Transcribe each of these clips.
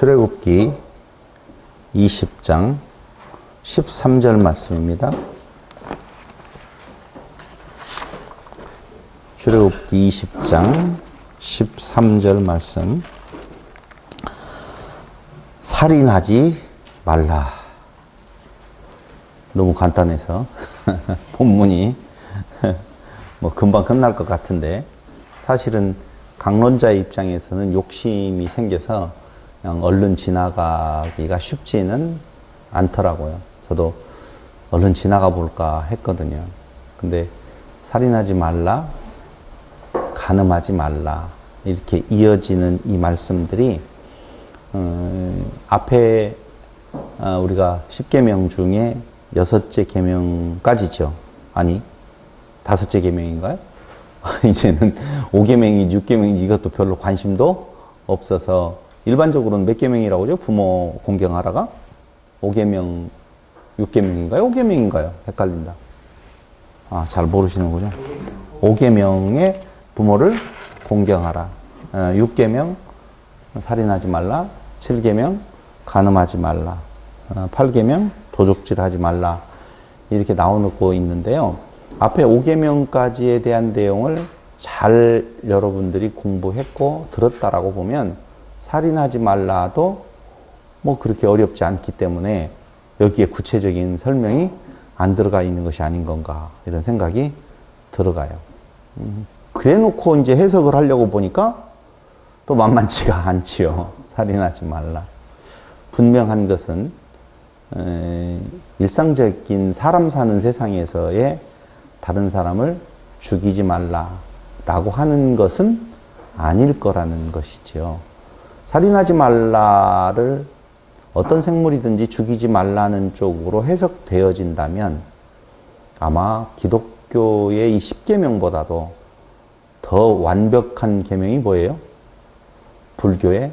출애굽기 20장 13절 말씀입니다. 출애굽기 20장 13절 말씀. 살인하지 말라. 너무 간단해서 본문이 뭐 금방 끝날 것 같은데, 사실은 강론자의 입장에서는 욕심이 생겨서 그냥 얼른 지나가기가 쉽지는 않더라고요. 저도 얼른 지나가 볼까 했거든요. 근데 살인하지 말라, 간음하지 말라, 이렇게 이어지는 이 말씀들이 앞에 우리가 10계명 중에 6째 계명까지죠. 아니, 5째 계명인가요? 이제는 5계명인지 6계명인지 이것도 별로 관심도 없어서, 일반적으로는 몇 계명이라고 하죠? 부모 공경하라가? 5계명, 6계명인가요? 5계명인가요? 헷갈린다. 아, 잘 모르시는군요. 5계명에 부모를 공경하라. 6계명 살인하지 말라. 7계명 간음하지 말라. 8계명 도적질하지 말라. 이렇게 나오고 있는데요. 앞에 5계명까지에 대한 내용을 잘 여러분들이 공부했고 들었다라고 보면 살인하지 말라도 뭐 그렇게 어렵지 않기 때문에 여기에 구체적인 설명이 안 들어가 있는 것이 아닌 건가, 이런 생각이 들어가요. 그래 놓고 이제 해석을 하려고 보니까 또 만만치가 않지요. 살인하지 말라. 분명한 것은 일상적인 사람 사는 세상에서의 다른 사람을 죽이지 말라라고 하는 것은 아닐 거라는 것이지요. 살인하지 말라를 어떤 생물이든지 죽이지 말라는 쪽으로 해석되어진다면 아마 기독교의 이 10계명보다도 더 완벽한 계명이 뭐예요? 불교의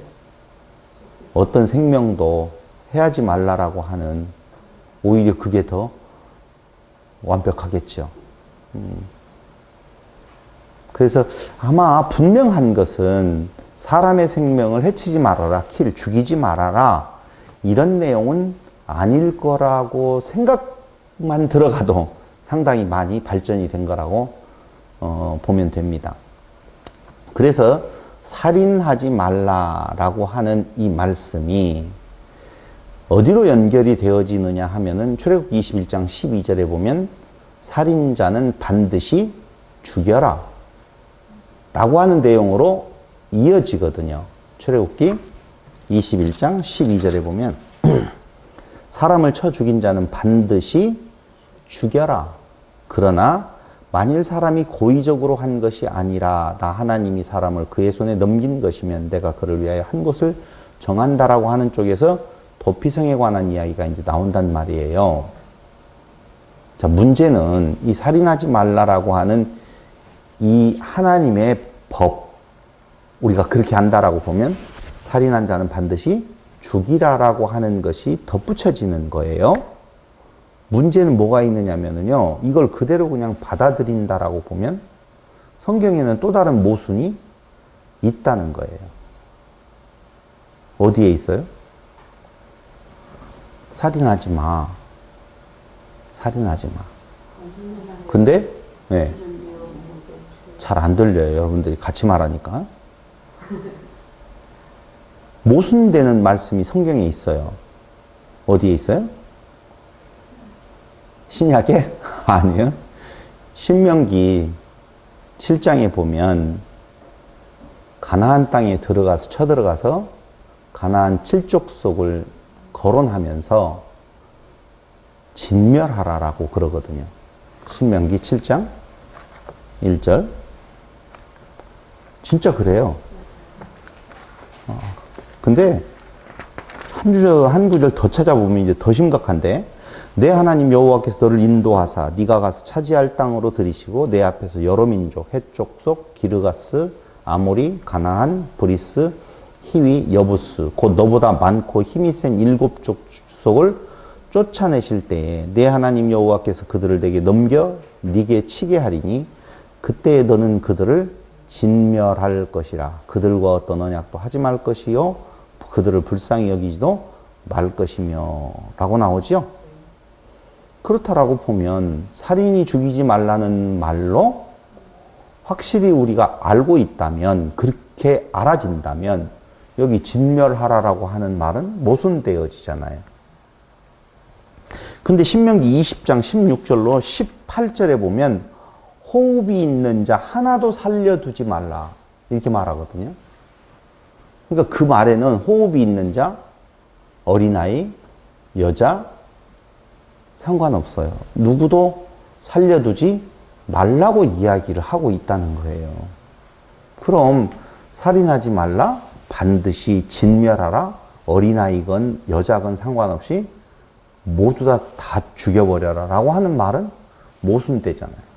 어떤 생명도 해하지 말라라고 하는, 오히려 그게 더 완벽하겠죠. 그래서 아마 분명한 것은 사람의 생명을 해치지 말아라, 죽이지 말아라, 이런 내용은 아닐 거라고 생각만 들어가도 상당히 많이 발전이 된 거라고 보면 됩니다. 그래서 살인하지 말라라고 하는 이 말씀이 어디로 연결이 되어지느냐 하면은 출애굽기 21장 12절에 보면 살인자는 반드시 죽여라 라고 하는 내용으로 이어지거든요. 출애굽기 21장 12절에 보면 사람을 쳐 죽인 자는 반드시 죽여라. 그러나 만일 사람이 고의적으로 한 것이 아니라 나 하나님이 사람을 그의 손에 넘긴 것이면 내가 그를 위하여 한 곳을 정한다라고 하는 쪽에서 도피성에 관한 이야기가 이제 나온단 말이에요. 자, 문제는 이 살인하지 말라라고 하는 이 하나님의 법, 우리가 그렇게 한다라고 보면 살인한 자는 반드시 죽이라라고 하는 것이 덧붙여지는 거예요. 문제는 뭐가 있느냐면요, 이걸 그대로 그냥 받아들인다라고 보면 성경에는 또 다른 모순이 있다는 거예요. 어디에 있어요? 살인하지 마. 살인하지 마. 근데 네, 잘 안 들려요. 여러분들이 같이 말하니까. 모순되는 말씀이 성경에 있어요. 어디에 있어요? 신약에? 아니요. 신명기 7장에 보면 가나안 땅에 쳐들어가서 가나안 7족속을 거론하면서 진멸하라라고 그러거든요. 신명기 7장 1절. 진짜 그래요. 근데 한 구절 더 찾아보면 이제 더 심각한데, 내 하나님 여호와께서 너를 인도하사 네가 가서 차지할 땅으로 들이시고 내 앞에서 여러 민족, 헷 족속, 기르가스, 아모리, 가나안, 브리스, 히위, 여부스, 곧 너보다 많고 힘이 센 7족속을 쫓아내실 때에 내 하나님 여호와께서 그들을 내게 넘겨 네게 치게 하리니 그때에 너는 그들을 진멸할 것이라. 그들과 어떤 언약도 하지 말 것이요 그들을 불쌍히 여기지도 말 것이며 라고 나오죠. 그렇다라고 보면 살인이 죽이지 말라는 말로 확실히 우리가 알고 있다면, 그렇게 알아진다면 여기 진멸하라라고 하는 말은 모순되어지잖아요. 근데 신명기 20장 16절로 18절에 보면 호흡이 있는 자 하나도 살려두지 말라 이렇게 말하거든요. 그러니까 그 말에는 호흡이 있는 자, 어린아이, 여자 상관없어요. 누구도 살려두지 말라고 이야기를 하고 있다는 거예요. 그럼 살인하지 말라, 반드시 진멸하라, 어린아이건 여자건 상관없이 모두 다 죽여버려라 라고 하는 말은 모순되잖아요.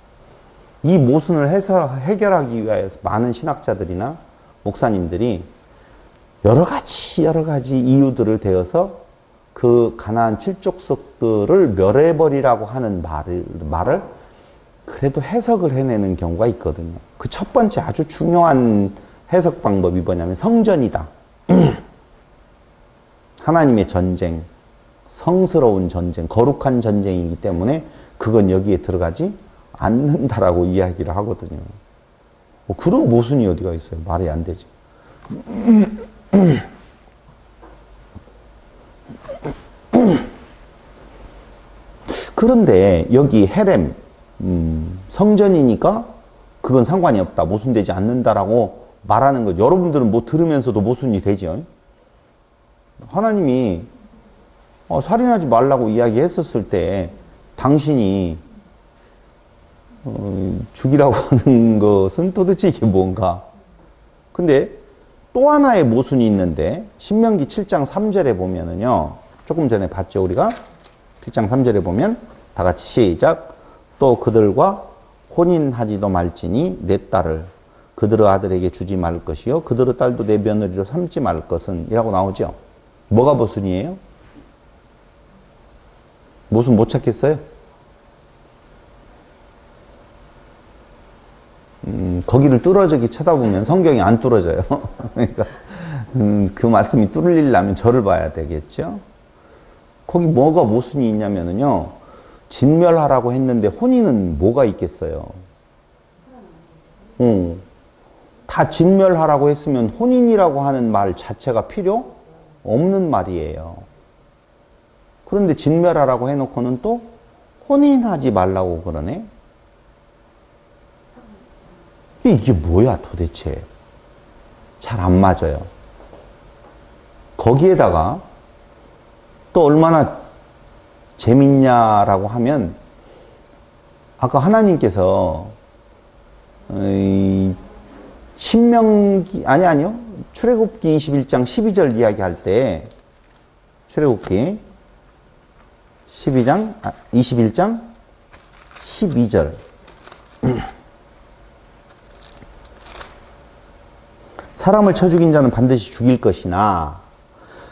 이 모순을 해결하기 위해서 많은 신학자들이나 목사님들이 여러 가지 이유들을 대어서 그 가나안 칠족속들을 멸해버리라고 하는 말을 그래도 해석을 해내는 경우가 있거든요. 그 첫 번째 아주 중요한 해석 방법이 뭐냐면 성전이다. 하나님의 전쟁, 성스러운 전쟁, 거룩한 전쟁이기 때문에 그건 여기에 들어가지 않는다라고 이야기를 하거든요. 그런 모순이 어디가 있어요? 말이 안 되지. 그런데 여기 헤렘, 성전이니까 그건 상관이 없다, 모순되지 않는다라고 말하는 거, 여러분들은 뭐 들으면서도 모순이 되죠. 하나님이 살인하지 말라고 이야기했었을 때 당신이 죽이라고 하는 것은 도대체 이게 뭔가? 근데 또 하나의 모순이 있는데 신명기 7장 3절에 보면은요, 조금 전에 봤죠 우리가? 7장 3절에 보면 다 같이 시작. 또 그들과 혼인하지도 말지니 내 딸을 그들의 아들에게 주지 말 것이요 그들의 딸도 내 며느리로 삼지 말 것은 이라고 나오죠. 뭐가 모순이에요? 모순 못 찾겠어요? 거기를 뚫어지게 쳐다보면 성경이 안 뚫어져요. 그러니까 그 말씀이 뚫리려면 저를 봐야 되겠죠. 거기 뭐가 모순이 있냐면요, 진멸하라고 했는데 혼인은 뭐가 있겠어요? 다 진멸하라고 했으면 혼인이라고 하는 말 자체가 필요 없는 말이에요. 그런데 진멸하라고 해놓고는 또 혼인하지 말라고 그러네? 이게 뭐야 도대체? 잘 안 맞아요. 거기에다가 또 얼마나 재밌냐라고 하면, 아까 하나님께서 신명기 아니요 출애굽기 21장 12절 이야기할 때, 출애굽기 21장 12절 사람을 쳐 죽인 자는 반드시 죽일 것이나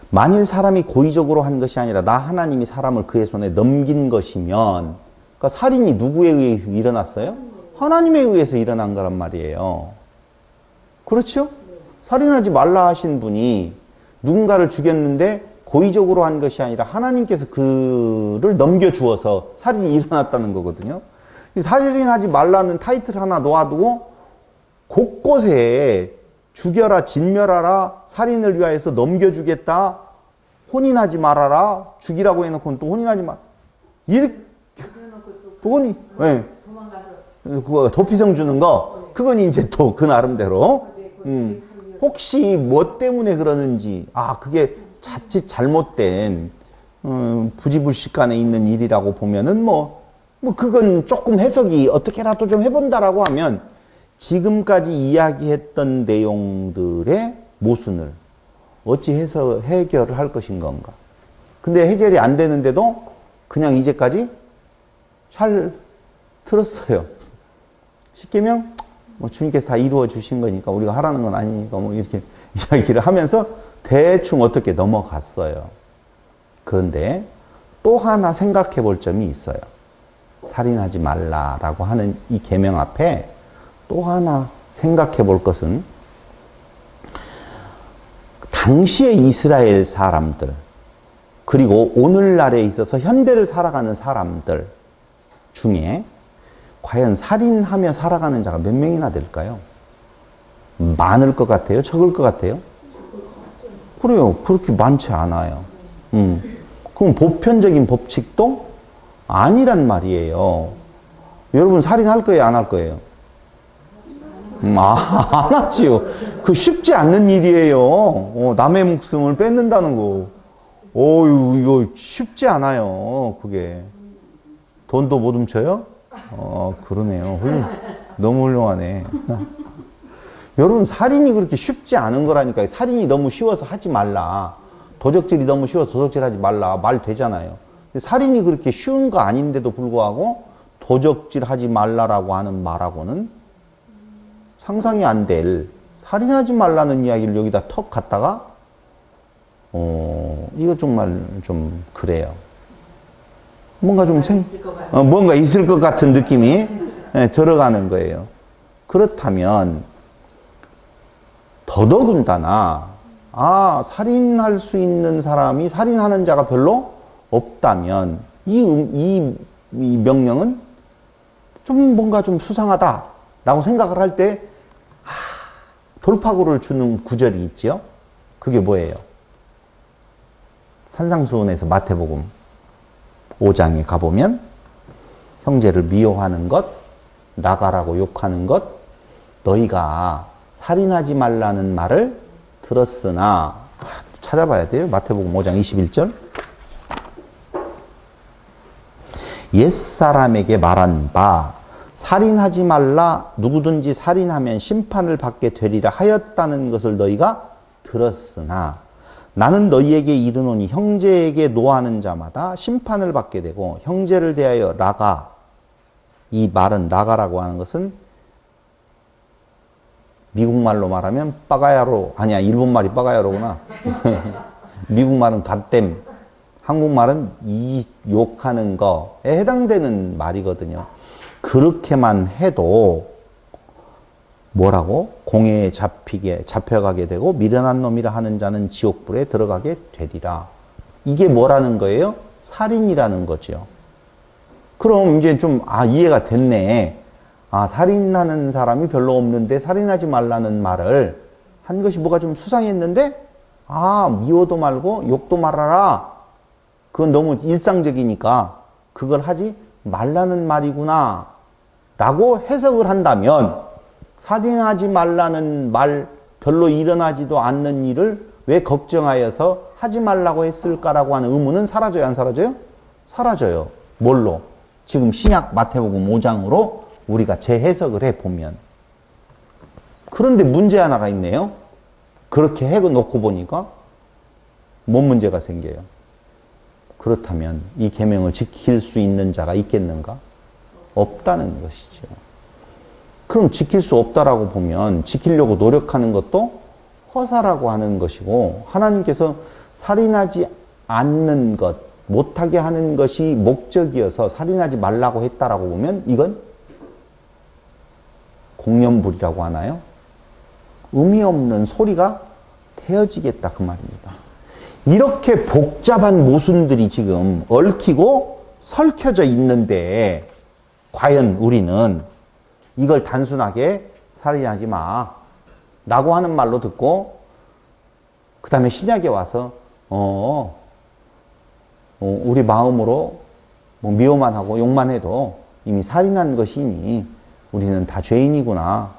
만일 사람이 고의적으로 한 것이 아니라 나 하나님이 사람을 그의 손에 넘긴 것이면, 그러니까 살인이 누구에 의해서 일어났어요? 하나님에 의해서 일어난 거란 말이에요. 그렇죠? 살인하지 말라 하신 분이 누군가를 죽였는데 고의적으로 한 것이 아니라 하나님께서 그를 넘겨주어서 살인이 일어났다는 거거든요. 살인하지 말라는 타이틀 하나 놓아두고 곳곳에 죽여라, 진멸하라, 살인을 위하여서 넘겨주겠다, 혼인하지 말아라, 죽이라고 해놓고는 또 혼인하지 마. 이렇게, 또 혼인, 예. 그거 도피성 주는 거, 그건 이제 또 그 나름대로. 혹시 뭐 때문에 그러는지, 그게 자칫 잘못된, 부지불식간에 있는 일이라고 보면은 그건 조금 해석이 어떻게라도 좀 해본다라고 하면, 지금까지 이야기했던 내용들의 모순을 어찌 해서 해결을 할 것인 건가. 근데 해결이 안 되는데도 그냥 이제까지 잘 들었어요. 쉽게면 주님께서 다 이루어 주신 거니까 우리가 하라는 건 아니니까 이렇게 이야기를 하면서 대충 어떻게 넘어갔어요. 그런데 또 하나 생각해 볼 점이 있어요. 살인하지 말라라고 하는 이 계명 앞에 또 하나 생각해 볼 것은, 당시의 이스라엘 사람들, 그리고 오늘날에 있어서 현대를 살아가는 사람들 중에 과연 살인하며 살아가는 자가 몇 명이나 될까요? 많을 것 같아요? 적을 것 같아요? 그래요. 그렇게 많지 않아요. 그럼 보편적인 법칙도 아니란 말이에요. 여러분 살인할 거예요? 안 할 거예요? 안 하지요. 그 쉽지 않는 일이에요. 남의 목숨을 뺏는다는 거. 이거 쉽지 않아요. 그게. 돈도 못 훔쳐요? 그러네요. 너무 훌륭하네. 여러분, 살인이 그렇게 쉽지 않은 거라니까요. 살인이 너무 쉬워서 하지 말라. 도적질이 너무 쉬워서 도적질 하지 말라. 말 되잖아요. 살인이 그렇게 쉬운 거 아닌데도 불구하고 도적질 하지 말라라고 하는 말하고는 상상이 안 될, 살인하지 말라는 이야기를 여기다 턱 갖다가 이거 정말 좀 그래요. 뭔가 좀 뭔가 있을 것 같은 느낌이 들어가는 거예요. 그렇다면 더더군다나 살인할 수 있는 사람이, 살인하는 자가 별로 없다면 이 명령은 좀 뭔가 좀 수상하다라고 생각을 할 때 돌파구를 주는 구절이 있죠. 그게 뭐예요? 산상수훈에서 마태복음 5장에 가보면 형제를 미워하는 것, 나가라고 욕하는 것, 너희가 살인하지 말라는 말을 들었으나, 찾아봐야 돼요. 마태복음 5장 21절. 옛사람에게 말한 바 살인하지 말라, 누구든지 살인하면 심판을 받게 되리라 하였다는 것을 너희가 들었으나 나는 너희에게 이르노니 형제에게 노하는 자마다 심판을 받게 되고, 형제를 대하여 라가, 이 말은 라가라고 하는 것은 미국말로 말하면 빠가야로, 아니야, 일본말이 빠가야로구나. 미국말은 갓댐, 한국말은 이 욕하는 거에 해당되는 말이거든요. 그렇게만 해도 뭐라고? 공회에 잡혀가게 되고 미련한 놈이라 하는 자는 지옥불에 들어가게 되리라. 이게 뭐라는 거예요? 살인이라는 거죠. 그럼 이제 좀 이해가 됐네. 살인하는 사람이 별로 없는데 살인하지 말라는 말을 한 것이 뭐가 좀 수상했는데, 미워도 말고 욕도 말아라. 그건 너무 일상적이니까 그걸 하지 말라는 말이구나 라고 해석을 한다면, 살인하지 말라는 말, 별로 일어나지도 않는 일을 왜 걱정하여서 하지 말라고 했을까라고 하는 의문은 사라져요, 안 사라져요? 사라져요. 뭘로? 지금 신약 마태복음 5장으로 우리가 재해석을 해보면. 그런데 문제 하나가 있네요. 그렇게 해놓고 보니까 뭔 문제가 생겨요? 그렇다면 이 계명을 지킬 수 있는 자가 있겠는가? 없다는 것이죠. 그럼 지킬 수 없다라고 보면 지키려고 노력하는 것도 허사라고 하는 것이고, 하나님께서 살인하지 않는 것, 못하게 하는 것이 목적이어서 살인하지 말라고 했다라고 보면 이건 공연불이라고 하나요? 의미 없는 소리가 되어지겠다 그 말입니다. 이렇게 복잡한 모순들이 지금 얽히고 설켜져 있는데, 과연 우리는 이걸 단순하게 살인하지 마 라고 하는 말로 듣고, 그 다음에 신약에 와서 우리 마음으로 미워만 하고 욕만 해도 이미 살인한 것이니 우리는 다 죄인이구나,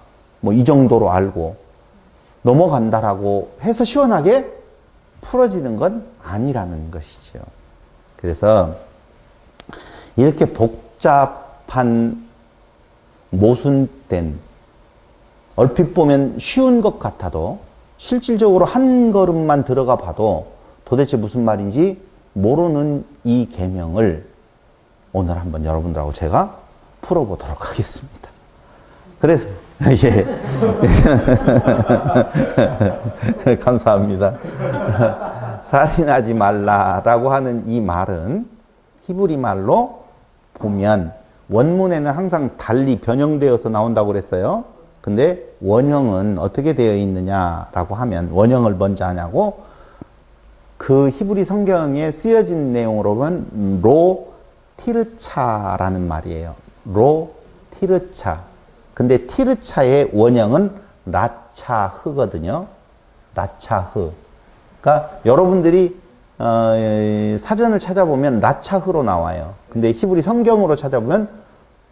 이 정도로 알고 넘어간다라고 해서 시원하게 풀어지는 건 아니라는 것이죠. 그래서 이렇게 복잡한 모순된, 얼핏 보면 쉬운 것 같아도 실질적으로 한 걸음만 들어가 봐도 도대체 무슨 말인지 모르는 이 계명을 오늘 한번 여러분들하고 제가 풀어보도록 하겠습니다. 그래서 감사합니다. 살인하지 말라라고 하는 이 말은 히브리 말로 보면 원문에는 항상 달리 변형되어서 나온다고 그랬어요. 근데 원형은 어떻게 되어 있느냐라고 하면 원형을 먼저 하냐고 그 히브리 성경에 쓰여진 내용으로 보면 로 티르차라는 말이에요. 로 티르차. 근데 티르차의 원형은 라차흐거든요. 라차흐. 그러니까 여러분들이 사전을 찾아보면 라차흐로 나와요. 근데 히브리 성경으로 찾아보면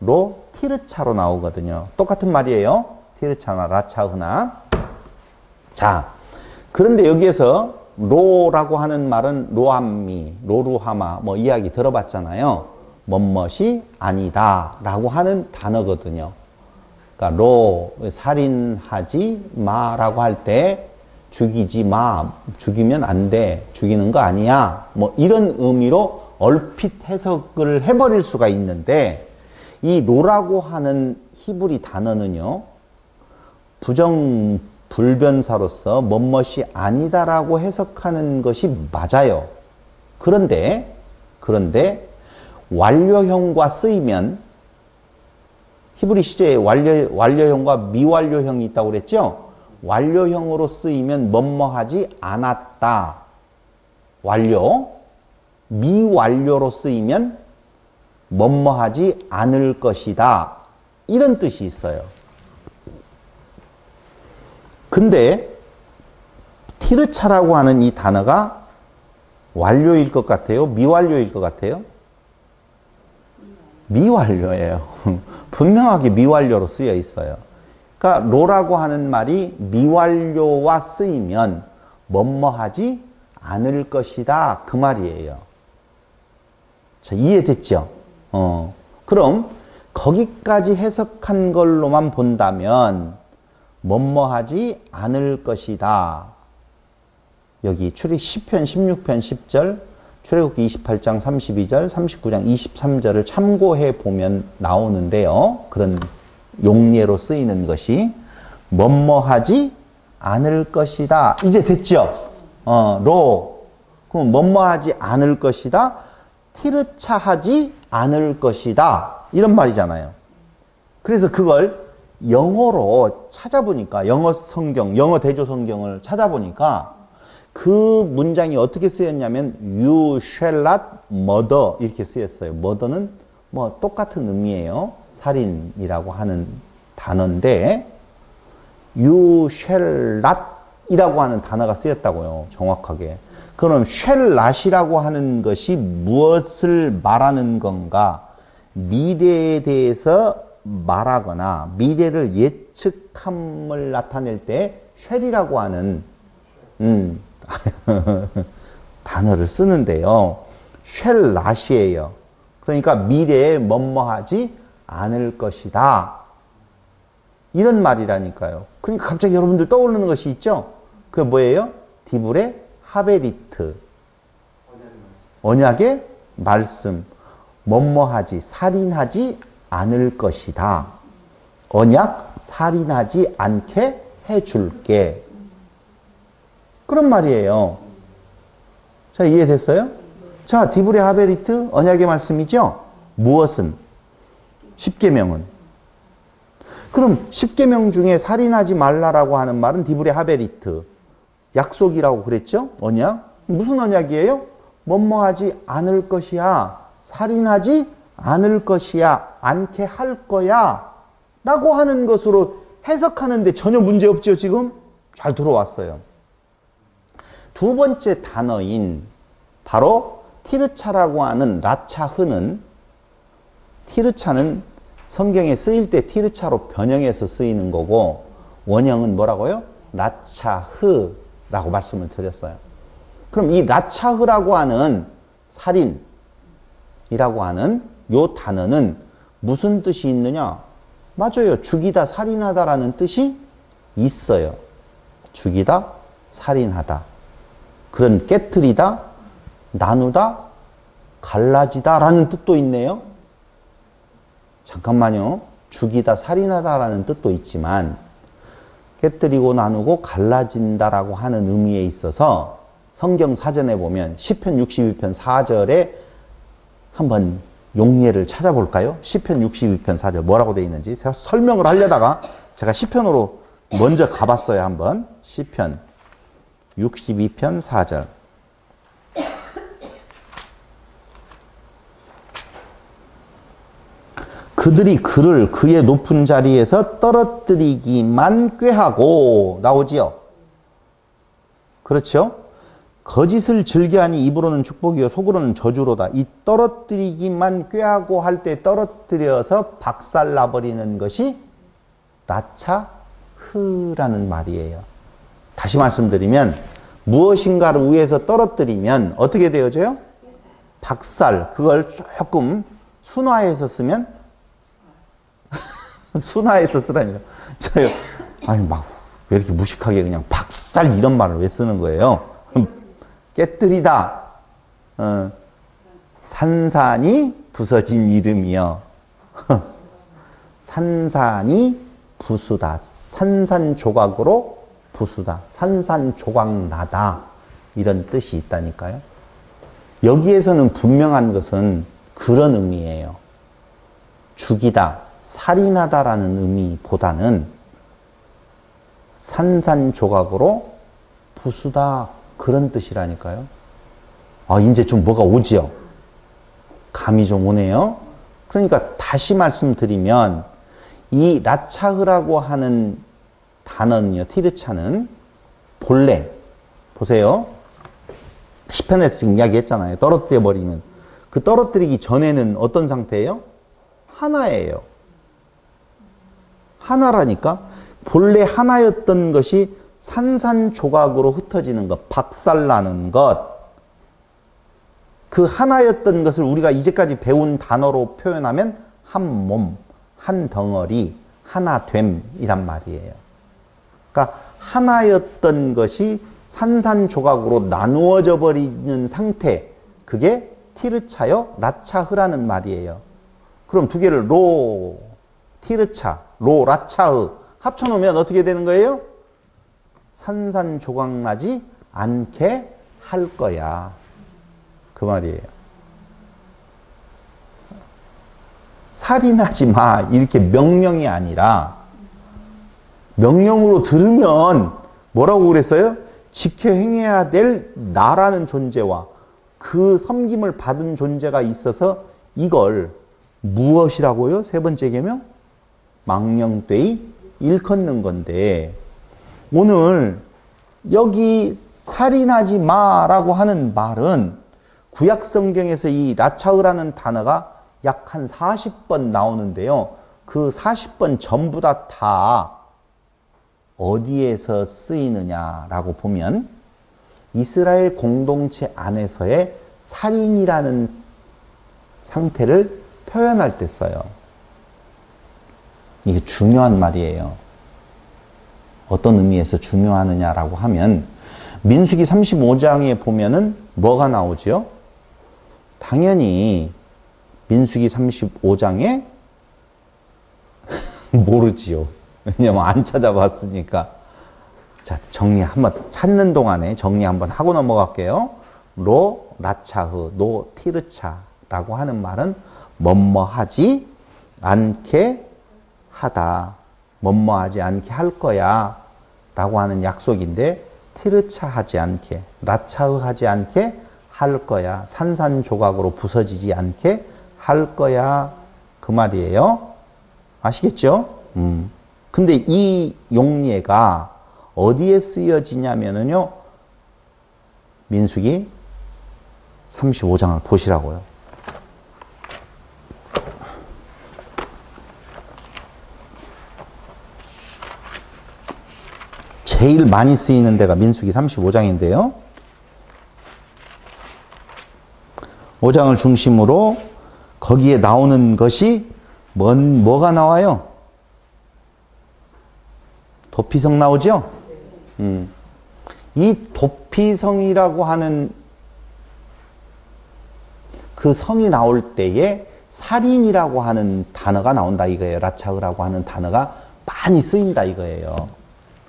로 티르차로 나오거든요. 똑같은 말이에요. 티르차나 라차흐나. 자, 그런데 여기에서 로라고 하는 말은 로암미, 로루하마 뭐 이야기 들어봤잖아요. 멋멋이 아니다 라고 하는 단어거든요. 그러니까 로, 살인하지 마라고 할 때 죽이지 마, 죽이면 안 돼, 죽이는 거 아니야 뭐 이런 의미로 얼핏 해석을 해버릴 수가 있는데 이 로라고 하는 히브리 단어는요 부정 불변사로서 멋멋이 아니다라고 해석하는 것이 맞아요. 그런데 완료형과 쓰이면 히브리 시제에 완료형과 미완료형이 있다고 그랬죠? 완료형으로 쓰이면 뭐뭐하지 않았다. 완료. 미완료로 쓰이면 뭐뭐하지 않을 것이다. 이런 뜻이 있어요. 근데 티르차라고 하는 이 단어가 완료일 것 같아요? 미완료일 것 같아요? 미완료예요. 분명하게 미완료로 쓰여 있어요. 그러니까 로라고 하는 말이 미완료와 쓰이면 뭐뭐하지 않을 것이다 그 말이에요. 자, 이해됐죠? 그럼 거기까지 해석한 걸로만 본다면 뭐뭐하지 않을 것이다. 여기 시편 16편 10절, 출애굽기 28장 32절, 39장 23절을 참고해 보면 나오는데요. 그런 용례로 쓰이는 것이 뭐뭐하지 않을 것이다. 이제 됐죠? 로. 그럼 뭐뭐하지 않을 것이다. 티르차하지 않을 것이다. 이런 말이잖아요. 그래서 그걸 영어로 찾아보니까 영어 성경, 영어 대조 성경을 찾아보니까 그 문장이 어떻게 쓰였냐면 You shall not murder 이렇게 쓰였어요. murder는 뭐 똑같은 의미예요. 살인이라고 하는 단어인데 You shall not 이라고 하는 단어가 쓰였다고요. 정확하게. 그럼 shall not이라고 하는 것이 무엇을 말하는 건가? 미래에 대해서 말하거나 미래를 예측함을 나타낼 때 shall이라고 하는 단어를 쓰는데요. shall not이에요. 그러니까 미래에 뭐뭐하지 않을 것이다. 이런 말이라니까요. 그러니까 갑자기 여러분들 떠오르는 것이 있죠? 그게 뭐예요? 디브레 하베리트. 언약의 말씀. 뭐뭐하지, 살인하지 않을 것이다. 언약 살인하지 않게 해줄게. 그런 말이에요. 자, 이해됐어요? 자, 디브레 하베리트 언약의 말씀이죠? 무엇은? 10계명은? 그럼 10계명 중에 살인하지 말라라고 하는 말은 디브레 하베리트. 약속이라고 그랬죠? 언약? 무슨 언약이에요? 뭐뭐하지 않을 것이야. 살인하지 않을 것이야. 않게 할 거야. 라고 하는 것으로 해석하는데 전혀 문제 없죠, 지금? 잘 들어왔어요. 두 번째 단어인 바로 티르차라고 하는 라차흐는 티르차는 성경에 쓰일 때 티르차로 변형해서 쓰이는 거고 원형은 뭐라고요? 라차흐라고 말씀을 드렸어요. 그럼 이 라차흐라고 하는 살인이라고 하는 요 단어는 무슨 뜻이 있느냐? 맞아요. 죽이다, 살인하다라는 뜻이 있어요. 죽이다, 살인하다. 그런 깨트리다, 나누다, 갈라지다 라는 뜻도 있네요. 잠깐만요. 죽이다, 살인하다라는 뜻도 있지만 깨뜨리고 나누고 갈라진다라고 하는 의미에 있어서 성경 사전에 보면 시편 62편 4절에 한번 용례를 찾아볼까요? 시편 62편 4절 뭐라고 되어 있는지 제가 설명을 하려다가 제가 시편으로 먼저 가봤어요, 한번. 시편 62편 4절. 그들이 그를 그의 높은 자리에서 떨어뜨리기만 꾀하고 나오지요. 그렇죠? 거짓을 즐겨하니 입으로는 축복이요 속으로는 저주로다. 이 떨어뜨리기만 꾀하고 할 때 떨어뜨려서 박살나버리는 것이 라차흐라는 말이에요. 다시 말씀드리면 무엇인가를 위해서 떨어뜨리면 어떻게 되어져요? 박살. 그걸 조금 순화해서 쓰면 순화해서 쓰라니까. 저요. 아니 막 왜 이렇게 무식하게 그냥 박살 이런 말을 왜 쓰는 거예요? 깨뜨리다. 산산이 부서진 이름이요. 산산이 부수다. 산산조각으로 부수다. 산산조각 나다. 이런 뜻이 있다니까요. 여기에서는 분명한 것은 그런 의미예요. 죽이다, 살인하다라는 의미보다는 산산조각으로 부수다. 그런 뜻이라니까요. 아, 이제 좀 뭐가 오지요? 감이 좀 오네요. 그러니까 다시 말씀드리면 이 라차흐라고 하는 단어는요, 티르차는 본래 보세요. 시편에서 지금 이야기했잖아요. 떨어뜨려 버리면 그 떨어뜨리기 전에는 어떤 상태예요? 하나예요. 하나라니까. 본래 하나였던 것이 산산조각으로 흩어지는 것, 박살나는 것. 그 하나였던 것을 우리가 이제까지 배운 단어로 표현하면 한 몸, 한 덩어리, 하나됨이란 말이에요. 그러니까 하나였던 것이 산산조각으로 나누어져 버리는 상태, 그게 티르차요, 라차흐라는 말이에요. 그럼 두 개를 로, 티르차, 로, 라차흐 합쳐놓으면 어떻게 되는 거예요? 산산조각 나지 않게 할 거야. 그 말이에요. 살인하지 마. 이렇게 명령이 아니라 명령으로 들으면 뭐라고 그랬어요? 지켜 행해야 될 나라는 존재와 그 섬김을 받은 존재가 있어서 이걸 무엇이라고요? 세 번째 계명? 망령되이 일컫는 건데 오늘 여기 살인하지 마라고 하는 말은 구약 성경에서 이 라차흐라는 단어가 약 한 40번 나오는데요. 그 40번 전부 다 어디에서 쓰이느냐라고 보면 이스라엘 공동체 안에서의 살인이라는 상태를 표현할 때 써요. 이게 중요한 말이에요. 어떤 의미에서 중요하느냐라고 하면 민수기 35장에 보면은 뭐가 나오죠? 당연히 민수기 35장에 모르지요. 왜냐면 안 찾아봤으니까. 자, 정리 한번 찾는 동안에 정리 한번 하고 넘어갈게요. 로, 라차흐, 노, 티르차라고 하는 말은 뭐뭐하지 않게 하다. 뭐뭐하지 않게 할 거야 라고 하는 약속인데 티르차 하지 않게, 라차흐 하지 않게 할 거야. 산산조각으로 부서지지 않게 할 거야. 그 말이에요. 아시겠죠? 근데 이 용례가 어디에 쓰여지냐면요. 민수기 35장을 보시라고요. 제일 많이 쓰이는 데가 민수기 35장인데요. 5장을 중심으로 거기에 나오는 것이 뭐가 나와요? 도피성 나오죠? 이 도피성이라고 하는 그 성이 나올 때에 살인이라고 하는 단어가 나온다 이거예요. 라차흐라고 하는 단어가 많이 쓰인다 이거예요.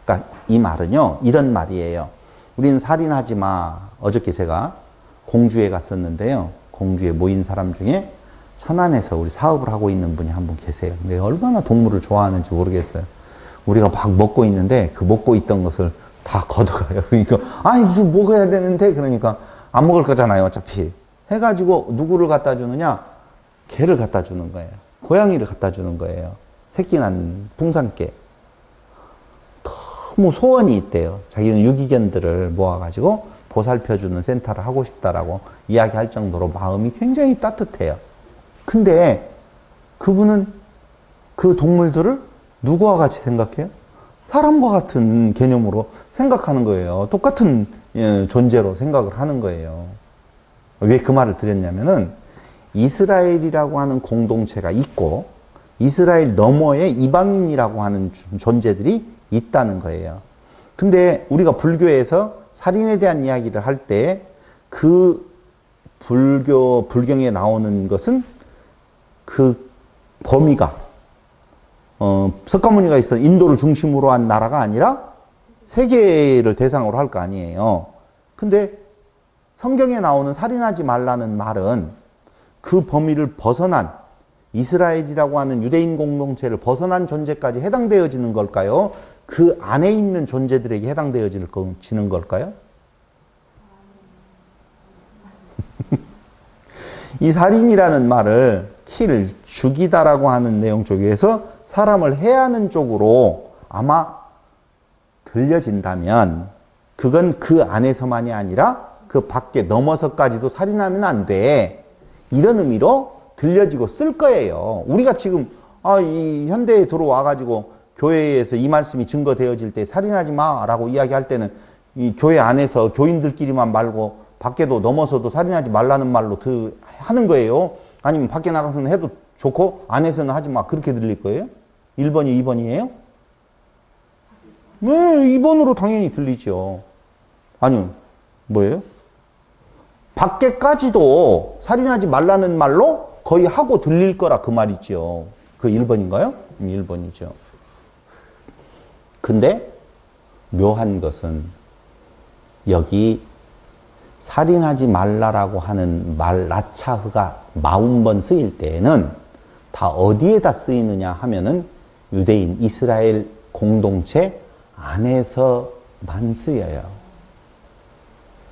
그러니까 이 말은요, 이런 말이에요. 우린 살인하지 마. 어저께 제가 공주에 갔었는데요. 공주에 모인 사람 중에 천안에서 우리 사업을 하고 있는 분이 한 분 계세요. 근데 얼마나 동물을 좋아하는지 모르겠어요. 우리가 막 먹고 있는데 그 먹고 있던 것을 다 걷어가요. 그러니까 아니 이거 먹어야 되는데 그러니까 안 먹을 거잖아요 어차피 해가지고 누구를 갖다 주느냐 개를 갖다 주는 거예요. 고양이를 갖다 주는 거예요. 새끼 난 풍산개. 너무 소원이 있대요. 자기는 유기견들을 모아가지고 보살펴주는 센터를 하고 싶다라고 이야기할 정도로 마음이 굉장히 따뜻해요. 근데 그분은 그 동물들을 누구와 같이 생각해요? 사람과 같은 개념으로 생각하는 거예요. 똑같은 존재로 생각을 하는 거예요. 왜 그 말을 드렸냐면은 이스라엘이라고 하는 공동체가 있고 이스라엘 너머에 이방인이라고 하는 존재들이 있다는 거예요. 근데 우리가 불교에서 살인에 대한 이야기를 할 때 그 불경에 나오는 것은 그 범위가 석가모니가 있었던 인도를 중심으로 한 나라가 아니라 세계를 대상으로 할 거 아니에요. 근데 성경에 나오는 살인하지 말라는 말은 그 범위를 벗어난 이스라엘이라고 하는 유대인 공동체를 벗어난 존재까지 해당되어지는 걸까요? 그 안에 있는 존재들에게 해당되어지는 걸까요? 이 살인이라는 말을 키를 죽이다라고 하는 내용 쪽에서 사람을 해하는 쪽으로 아마 들려진다면 그건 그 안에서만이 아니라 그 밖에 넘어서까지도 살인하면 안 돼. 이런 의미로 들려지고 쓸 거예요. 우리가 지금 이 현대에 들어와가지고 교회에서 이 말씀이 증거되어질 때 살인하지 마라고 이야기할 때는 이 교회 안에서 교인들끼리만 말고 밖에도 넘어서도 살인하지 말라는 말로 하는 거예요. 아니면 밖에 나가서는 해도 좋고 안에서는 하지 마. 그렇게 들릴 거예요? 1번이 2번이에요? 네, 2번으로 당연히 들리죠. 아니요. 뭐예요? 밖에까지도 살인하지 말라는 말로 거의 하고 들릴 거라 그 말이죠. 그 1번인가요? 1번이죠. 근데 묘한 것은 여기 살인하지 말라라고 하는 말 라차흐가 40번 쓰일 때에는 다 어디에다 쓰이느냐 하면은 유대인 이스라엘 공동체 안에서만 쓰여요.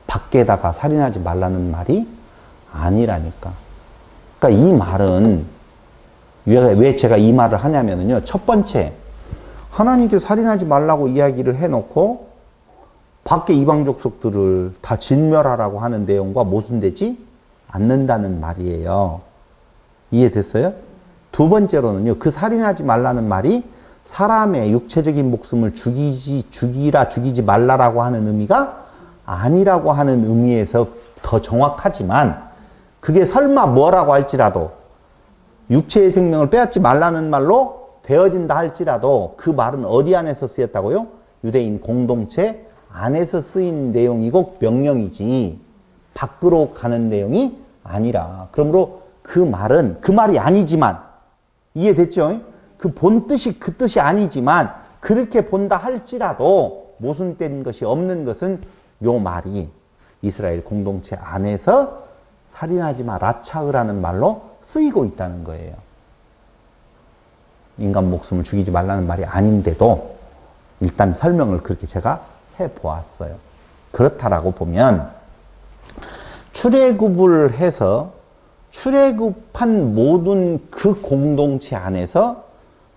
밖에다가 살인하지 말라는 말이 아니라니까. 그러니까 이 말은 왜 제가 이 말을 하냐면요. 첫 번째, 하나님께 살인하지 말라고 이야기를 해놓고 밖에 이방 족속들을 다 진멸하라고 하는 내용과 모순되지 않는다는 말이에요. 이해됐어요? 두 번째로는요. 그 살인하지 말라는 말이 사람의 육체적인 목숨을 죽이지 말라라고 하는 의미가 아니라고 하는 의미에서 더 정확하지만 그게 설마 뭐라고 할지라도 육체의 생명을 빼앗지 말라는 말로 되어진다 할지라도 그 말은 어디 안에서 쓰였다고요? 유대인 공동체 안에서 쓰인 내용이고 명령이지 밖으로 가는 내용이 아니라 그러므로 그 말은 그 말이 아니지만 이해됐죠? 그 본뜻이 그 뜻이 아니지만 그렇게 본다 할지라도 모순된 것이 없는 것은 요 말이 이스라엘 공동체 안에서 살인하지 마 라차흐라는 말로 쓰이고 있다는 거예요. 인간 목숨을 죽이지 말라는 말이 아닌데도 일단 설명을 그렇게 제가 해보았어요. 그렇다라고 보면 출애굽을 해서 출애굽한 모든 그 공동체 안에서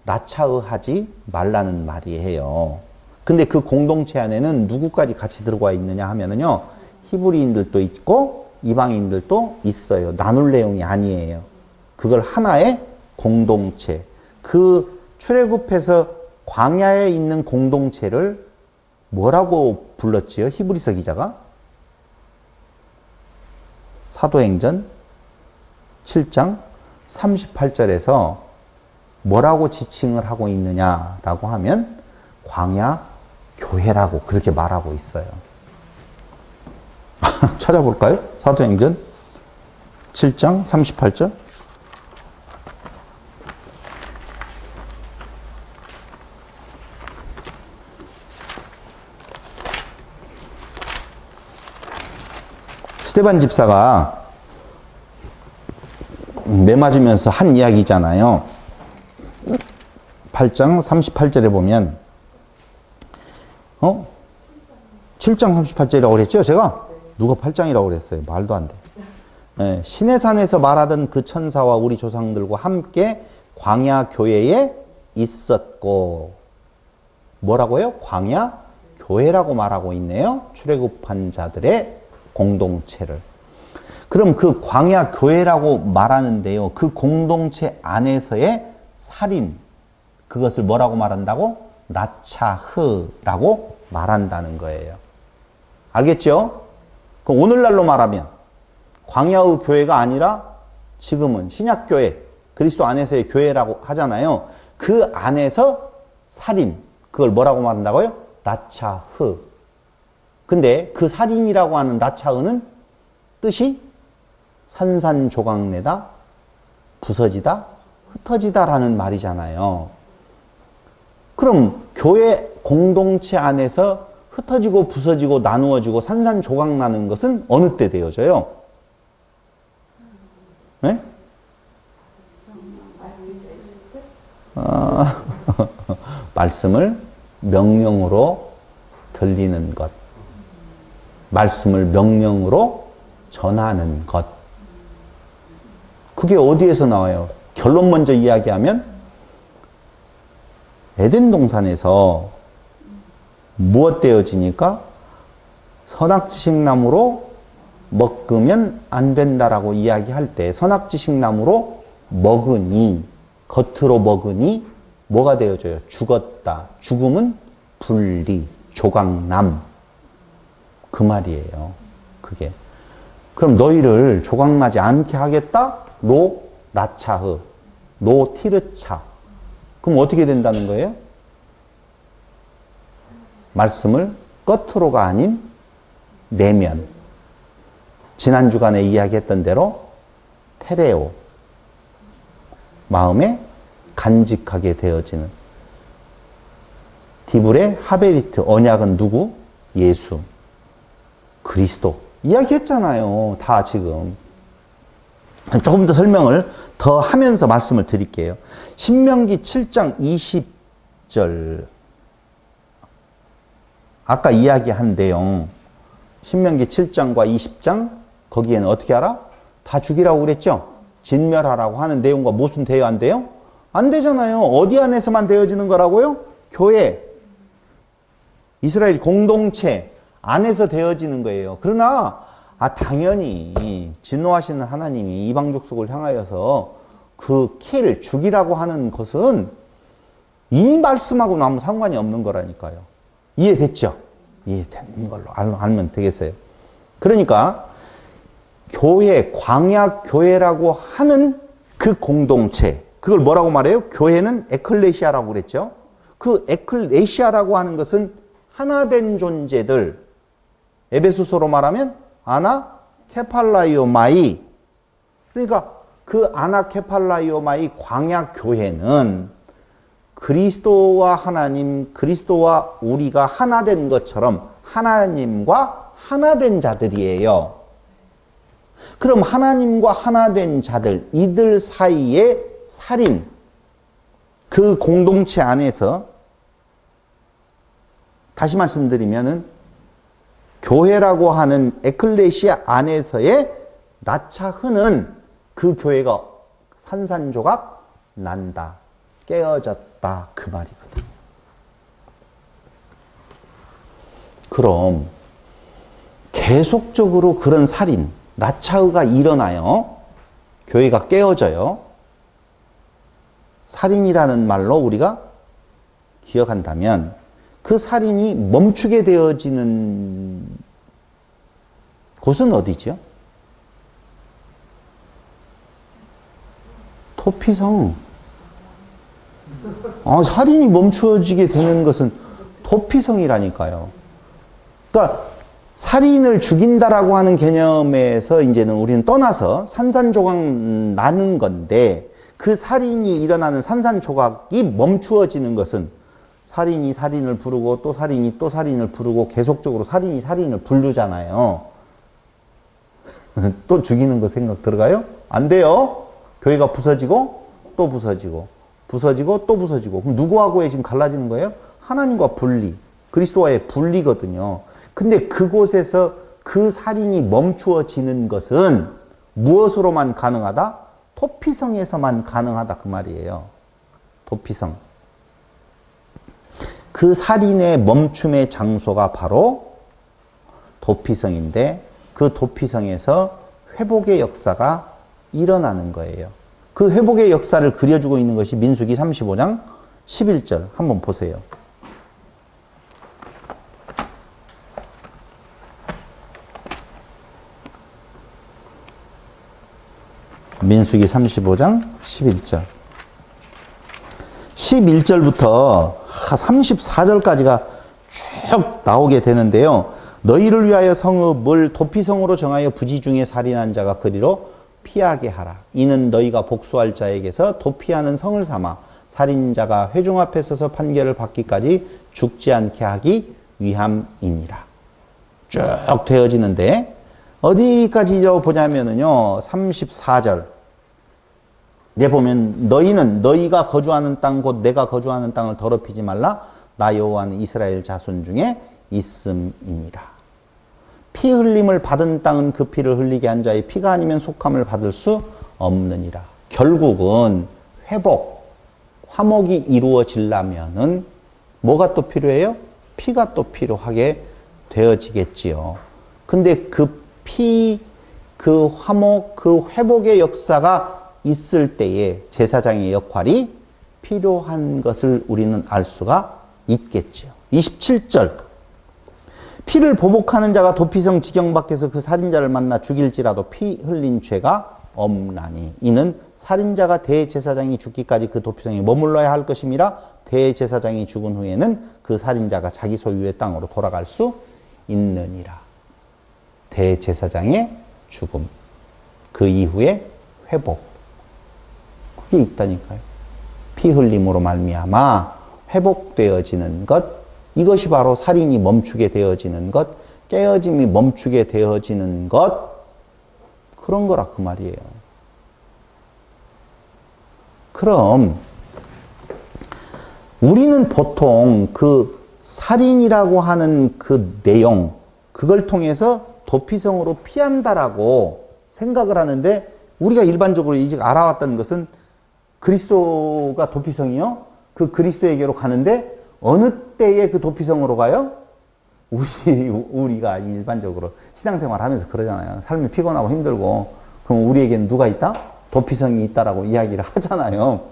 라차흐하지 말라는 말이에요. 근데 그 공동체 안에는 누구까지 같이 들어가 있느냐 하면은요. 히브리인들도 있고 이방인들도 있어요. 나눌 내용이 아니에요. 그걸 하나의 공동체. 그 출애굽해서 광야에 있는 공동체를 뭐라고 불렀지요? 히브리서 기자가? 사도행전 7장 38절에서 뭐라고 지칭을 하고 있느냐라고 하면 광야 교회라고 그렇게 말하고 있어요. 찾아볼까요? 사도행전 7장 38절. 스데반 집사가 매 맞으면서 한 이야기잖아요. 8장 38절에 보면 어? 7장 38절이라고 그랬죠? 제가? 누가 8장이라고 그랬어요? 말도 안 돼. 네, 시내산에서 말하던 그 천사와 우리 조상들과 함께 광야 교회에 있었고, 뭐라고요? 광야 교회라고 말하고 있네요. 출애굽한 자들의 공동체를. 그럼 그 광야 교회라고 말하는데요. 그 공동체 안에서의 살인, 그것을 뭐라고 말한다고? 라차흐라고 말한다는 거예요. 알겠죠? 그럼 오늘날로 말하면 광야의 교회가 아니라 지금은 신약교회, 그리스도 안에서의 교회라고 하잖아요. 그 안에서 살인, 그걸 뭐라고 말한다고요? 라차흐. 근데 그 살인이라고 하는 라차흐는 뜻이 산산조각내다, 부서지다, 흩어지다라는 말이잖아요. 그럼 교회 공동체 안에서 흩어지고 부서지고 나누어지고 산산조각 나는 것은 어느 때 되어져요? 네? 말씀을 명령으로 들리는 것. 말씀을 명령으로 전하는 것. 그게 어디에서 나와요? 결론 먼저 이야기하면 에덴 동산에서 무엇 되어지니까 선악지식나무로 먹으면 안 된다라고 이야기할 때 선악지식나무로 먹으니, 겉으로 먹으니 뭐가 되어져요? 죽었다. 죽음은 분리, 조각남. 그 말이에요. 그게. 그럼 너희를 조각나지 않게 하겠다? 로 라차흐, 노 티르차. 그럼 어떻게 된다는 거예요? 말씀을 겉으로가 아닌 내면. 지난 주간에 이야기했던 대로 테레오. 마음에 간직하게 되어지는. 디브레 하베리트. 언약은 누구? 예수. 그리스도. 이야기했잖아요. 다 지금. 조금 더 설명을 더 하면서 말씀을 드릴게요. 신명기 7장 20절. 아까 이야기한 내용. 신명기 7장과 20장. 거기에는 어떻게 알아? 다 죽이라고 그랬죠? 진멸하라고 하는 내용과 무슨 대요? 안 돼요? 안 되잖아요. 어디 안에서만 되어지는 거라고요? 교회. 이스라엘 공동체 안에서 되어지는 거예요. 그러나 당연히 진노하시는 하나님이 이방 족속을 향하여서 그 킬, 죽이라고 하는 것은 이 말씀하고는 아무 상관이 없는 거라니까요. 이해됐죠? 이해되는 걸로 알면 되겠어요. 그러니까 교회, 광야 교회라고 하는 그 공동체, 그걸 뭐라고 말해요? 교회는 에클레시아라고 그랬죠? 그 에클레시아라고 하는 것은 하나된 존재들, 에베소서로 말하면 아나 케팔라이오마이. 그러니까 그 아나 케팔라이오마이 광야 교회는 그리스도와 하나님, 그리스도와 우리가 하나된 것처럼 하나님과 하나된 자들이에요. 그럼 하나님과 하나된 자들, 이들 사이의 살인, 그 공동체 안에서 다시 말씀드리면은 교회라고 하는 에클레시아 안에서의 라차흐는 그 교회가 산산조각 난다, 깨어졌다, 그 말이거든요. 그럼 계속적으로 그런 살인, 라차흐가 일어나요. 교회가 깨어져요. 살인이라는 말로 우리가 기억한다면 그 살인이 멈추게 되어지는 곳은 어디죠? 토피성. 살인이 멈추어지게 되는 것은 토피성이라니까요. 그러니까 살인을 죽인다라고 하는 개념에서 이제는 우리는 떠나서 산산조각 나는 건데, 그 살인이 일어나는 산산조각이 멈추어지는 것은 살인이 살인을 부르고 또 살인이 또 살인을 부르고 계속적으로 살인이 살인을 부르잖아요. 또 죽이는 거 생각 들어가요? 안 돼요. 교회가 부서지고 또 부서지고 부서지고 또 부서지고. 그럼 누구하고의 지금 갈라지는 거예요? 하나님과 분리. 그리스도와의 분리거든요. 근데 그곳에서 그 살인이 멈추어지는 것은 무엇으로만 가능하다? 도피성에서만 가능하다 그 말이에요. 도피성. 그 살인의 멈춤의 장소가 바로 도피성인데 그 도피성에서 회복의 역사가 일어나는 거예요. 그 회복의 역사를 그려주고 있는 것이 민수기 35장 11절 한번 보세요. 민수기 35장 11절. 11절부터 34절까지가 쭉 나오게 되는데요. 너희를 위하여 성읍을 도피성으로 정하여 부지 중에 살인한 자가 그리로 피하게 하라. 이는 너희가 복수할 자에게서 도피하는 성을 삼아 살인자가 회중 앞에 서서 판결을 받기까지 죽지 않게 하기 위함이니라. 쭉 되어지는데 어디까지 보냐면은요. 34절. 내 보면 너희는 너희가 거주하는 땅 곧 내가 거주하는 땅을 더럽히지 말라. 나 여호와는 이스라엘 자손 중에 있음이니라. 피 흘림을 받은 땅은 그 피를 흘리게 한 자의 피가 아니면 속함을 받을 수 없느니라. 결국은 회복, 화목이 이루어지려면은 뭐가 또 필요해요? 피가 또 필요하게 되어지겠지요. 근데 그 피, 그 화목, 그 회복의 역사가 있을 때에 제사장의 역할이 필요한 것을 우리는 알 수가 있겠지요. 27절. 피를 보복하는 자가 도피성 지경 밖에서 그 살인자를 만나 죽일지라도 피 흘린 죄가 없나니 이는 살인자가 대제사장이 죽기까지 그 도피성에 머물러야 할 것임이라. 대제사장이 죽은 후에는 그 살인자가 자기 소유의 땅으로 돌아갈 수 있느니라. 대제사장의 죽음, 그 이후에 회복, 그게 있다니까요. 피 흘림으로 말미암아 회복되어지는 것, 이것이 바로 살인이 멈추게 되어지는 것, 깨어짐이 멈추게 되어지는 것, 그런 거라 그 말이에요. 그럼 우리는 보통 그 살인이라고 하는 그 내용, 그걸 통해서 도피성으로 피한다라고 생각을 하는데, 우리가 일반적으로 이제 알아왔던 것은 그리스도가 도피성이요? 그 그리스도에게로 가는데 어느 때에 그 도피성으로 가요? 우리가 일반적으로 신앙생활 하면서 그러잖아요. 삶이 피곤하고 힘들고, 그럼 우리에게는 누가 있다? 도피성이 있다라고 이야기를 하잖아요.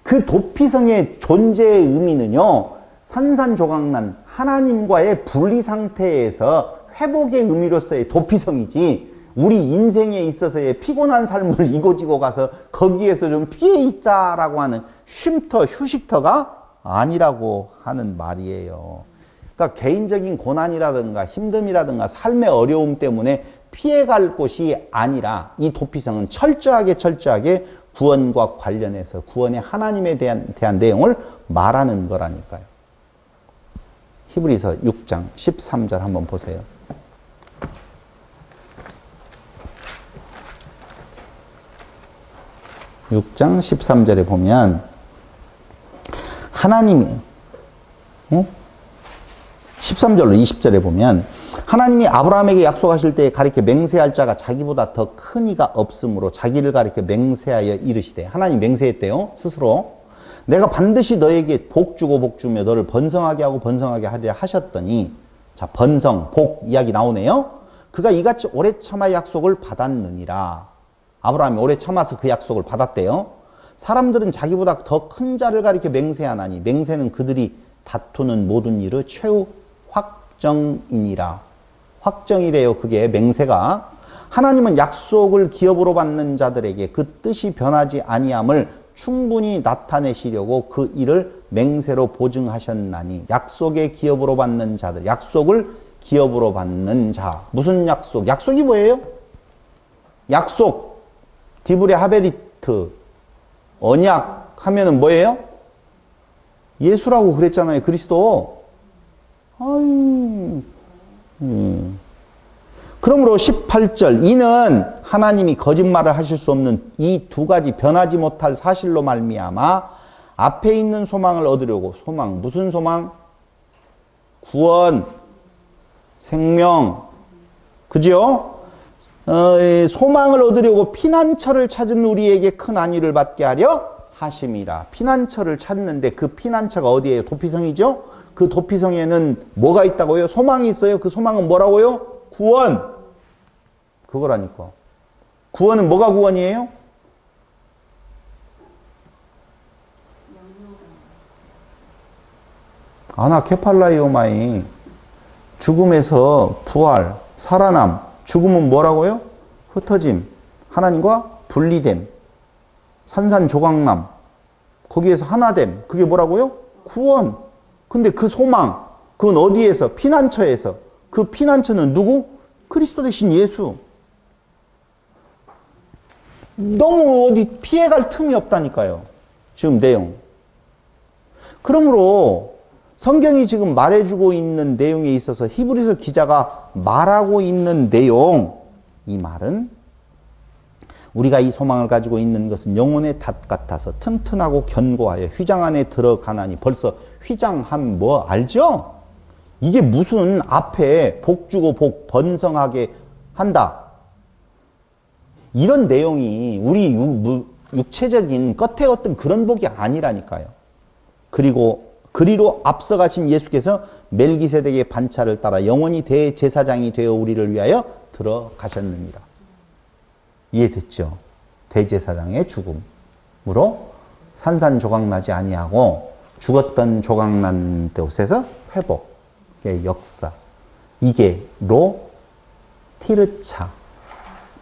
그 도피성의 존재의 의미는요, 산산조각난 하나님과의 분리 상태에서 회복의 의미로서의 도피성이지, 우리 인생에 있어서의 피곤한 삶을 이고지고 가서 거기에서 좀 피해 있자라고 하는 쉼터, 휴식터가 아니라고 하는 말이에요. 그러니까 개인적인 고난이라든가 힘듦이라든가 삶의 어려움 때문에 피해갈 곳이 아니라 이 도피성은 철저하게 구원과 관련해서 구원의 하나님에 대한 내용을 말하는 거라니까요. 히브리서 6장 13절 한번 보세요. (6장 13절에) 보면 하나님이 13절로 20절에 보면 하나님이 아브라함에게 약속하실 때에 가리켜 맹세할 자가 자기보다 더 큰 이가 없으므로 자기를 가리켜 맹세하여 이르시되, 하나님 맹세했대요. 스스로 내가 반드시 너에게 복 주고 복 주며 너를 번성하게 하고 번성하게 하리라 하셨더니, 자, 번성, 복 이야기 나오네요. 그가 이같이 오래 참아 약속을 받았느니라. 아브라함이 오래 참아서 그 약속을 받았대요. 사람들은 자기보다 더 큰 자를 가리켜 맹세하나니 맹세는 그들이 다투는 모든 일의 최후 확정이니라. 확정이래요. 그게 맹세가. 하나님은 약속을 기업으로 받는 자들에게 그 뜻이 변하지 아니함을 충분히 나타내시려고 그 일을 맹세로 보증하셨나니, 약속의 기업으로 받는 자들, 약속을 기업으로 받는 자. 무슨 약속? 약속이 뭐예요? 약속, 디브레 하베리트, 언약 하면은 뭐예요? 예수라고 그랬잖아요. 그리스도. 그러므로 18절, 이는 하나님이 거짓말을 하실 수 없는 이 두 가지 변하지 못할 사실로 말미암아 앞에 있는 소망을 얻으려고. 소망, 무슨 소망? 구원, 생명, 그죠? 소망을 얻으려고 피난처를 찾은 우리에게 큰 안위를 받게 하려 하심이라. 피난처를 찾는데 그 피난처가 어디예요? 도피성이죠? 그 도피성에는 뭐가 있다고요? 소망이 있어요. 그 소망은 뭐라고요? 구원. 그거라니까. 구원은 뭐가 구원이에요? 아나케팔라이오마이. 죽음에서 부활, 살아남. 죽음은 뭐라고요? 흩어짐. 하나님과 분리됨. 산산조각남. 거기에서 하나됨. 그게 뭐라고요? 구원. 근데 그 소망, 그건 어디에서? 피난처에서. 그 피난처는 누구? 그리스도 대신 예수. 너무 어디 피해갈 틈이 없다니까요. 지금 내용. 그러므로 성경이 지금 말해주고 있는 내용에 있어서 히브리서 기자가 말하고 있는 내용, 이 말은 우리가 이 소망을 가지고 있는 것은 영혼의 닷 같아서 튼튼하고 견고하여 휘장 안에 들어가나니. 벌써 휘장함 뭐 알죠? 이게 무슨 앞에 복 주고 복 번성하게 한다. 이런 내용이 우리 육체적인 끝에 어떤 그런 복이 아니라니까요. 그리고 그리로 앞서가신 예수께서 멜기세덱의 반차를 따라 영원히 대제사장이 되어 우리를 위하여 들어가셨느니라. 이해됐죠? 대제사장의 죽음으로 산산조각나지 아니하고 죽었던 조각난 곳에서 회복의 역사. 이게 로, 티르차,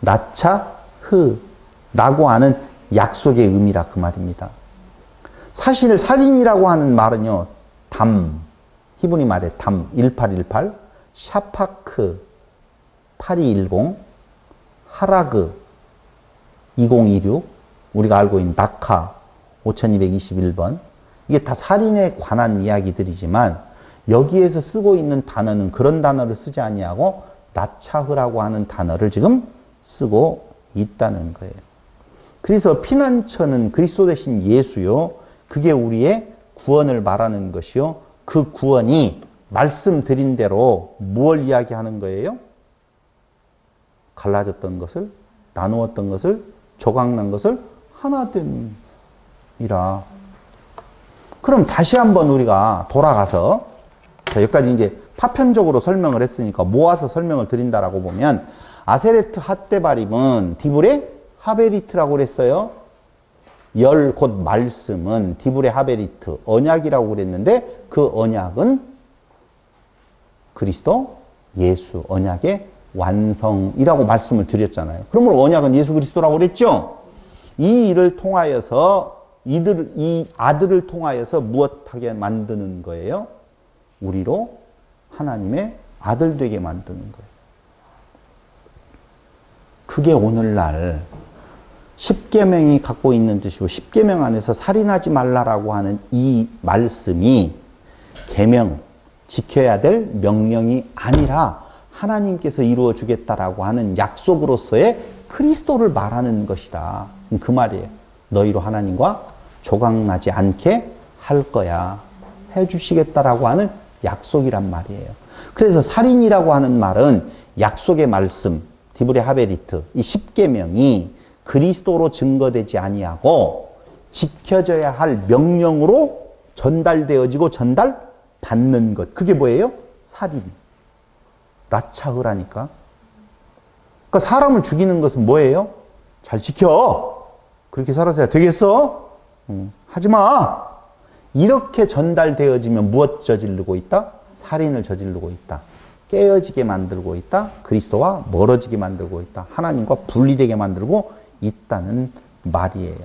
라차, 흐라고 하는 약속의 의미라 그 말입니다. 사실 살인이라고 하는 말은요, 담, 히브리 말에 담 1818, 샤파크 8210, 하라그 2026, 우리가 알고 있는 낙하 5221번, 이게 다 살인에 관한 이야기들이지만 여기에서 쓰고 있는 단어는 그런 단어를 쓰지 아니하고 라차흐라고 하는 단어를 지금 쓰고 있다는 거예요. 그래서 피난처는 그리스도 대신 예수요. 그게 우리의 구원을 말하는 것이요. 그 구원이 말씀드린 대로 무엇을 이야기하는 거예요? 갈라졌던 것을, 나누었던 것을, 조각난 것을 하나됨이라. 그럼 다시 한번 우리가 돌아가서, 여기까지 이제 파편적으로 설명을 했으니까 모아서 설명을 드린다라고 보면, 아세레트 핫데바림은 디브레 하베리트라고 그랬어요. 열 곧 말씀은 디브레 하베리트, 언약이라고 그랬는데 그 언약은 그리스도 예수, 언약의 완성이라고 말씀을 드렸잖아요. 그러므로 언약은 예수 그리스도라고 그랬죠. 이 일을 통하여서 이 아들을 통하여서 무엇하게 만드는 거예요? 우리로 하나님의 아들 되게 만드는 거예요. 그게 오늘날 십계명이 갖고 있는 뜻이고, 십계명 안에서 살인하지 말라라고 하는 이 말씀이 계명, 지켜야 될 명령이 아니라 하나님께서 이루어 주겠다라고 하는 약속으로서의 그리스도를 말하는 것이다. 그 말이에요. 너희로 하나님과 조각나지 않게 할 거야. 해주시겠다라고 하는 약속이란 말이에요. 그래서 살인이라고 하는 말은 약속의 말씀, 디브레 하베리트, 이 십계명이 그리스도로 증거되지 아니하고 지켜져야 할 명령으로 전달되어지고 전달받는 것. 그게 뭐예요? 살인. 라차흐라니까. 그러니까 사람을 죽이는 것은 뭐예요? 잘 지켜. 그렇게 살아서야 되겠어? 하지 마. 이렇게 전달되어지면 무엇 저지르고 있다? 살인을 저지르고 있다. 깨어지게 만들고 있다. 그리스도와 멀어지게 만들고 있다. 하나님과 분리되게 만들고 있다는 말이에요.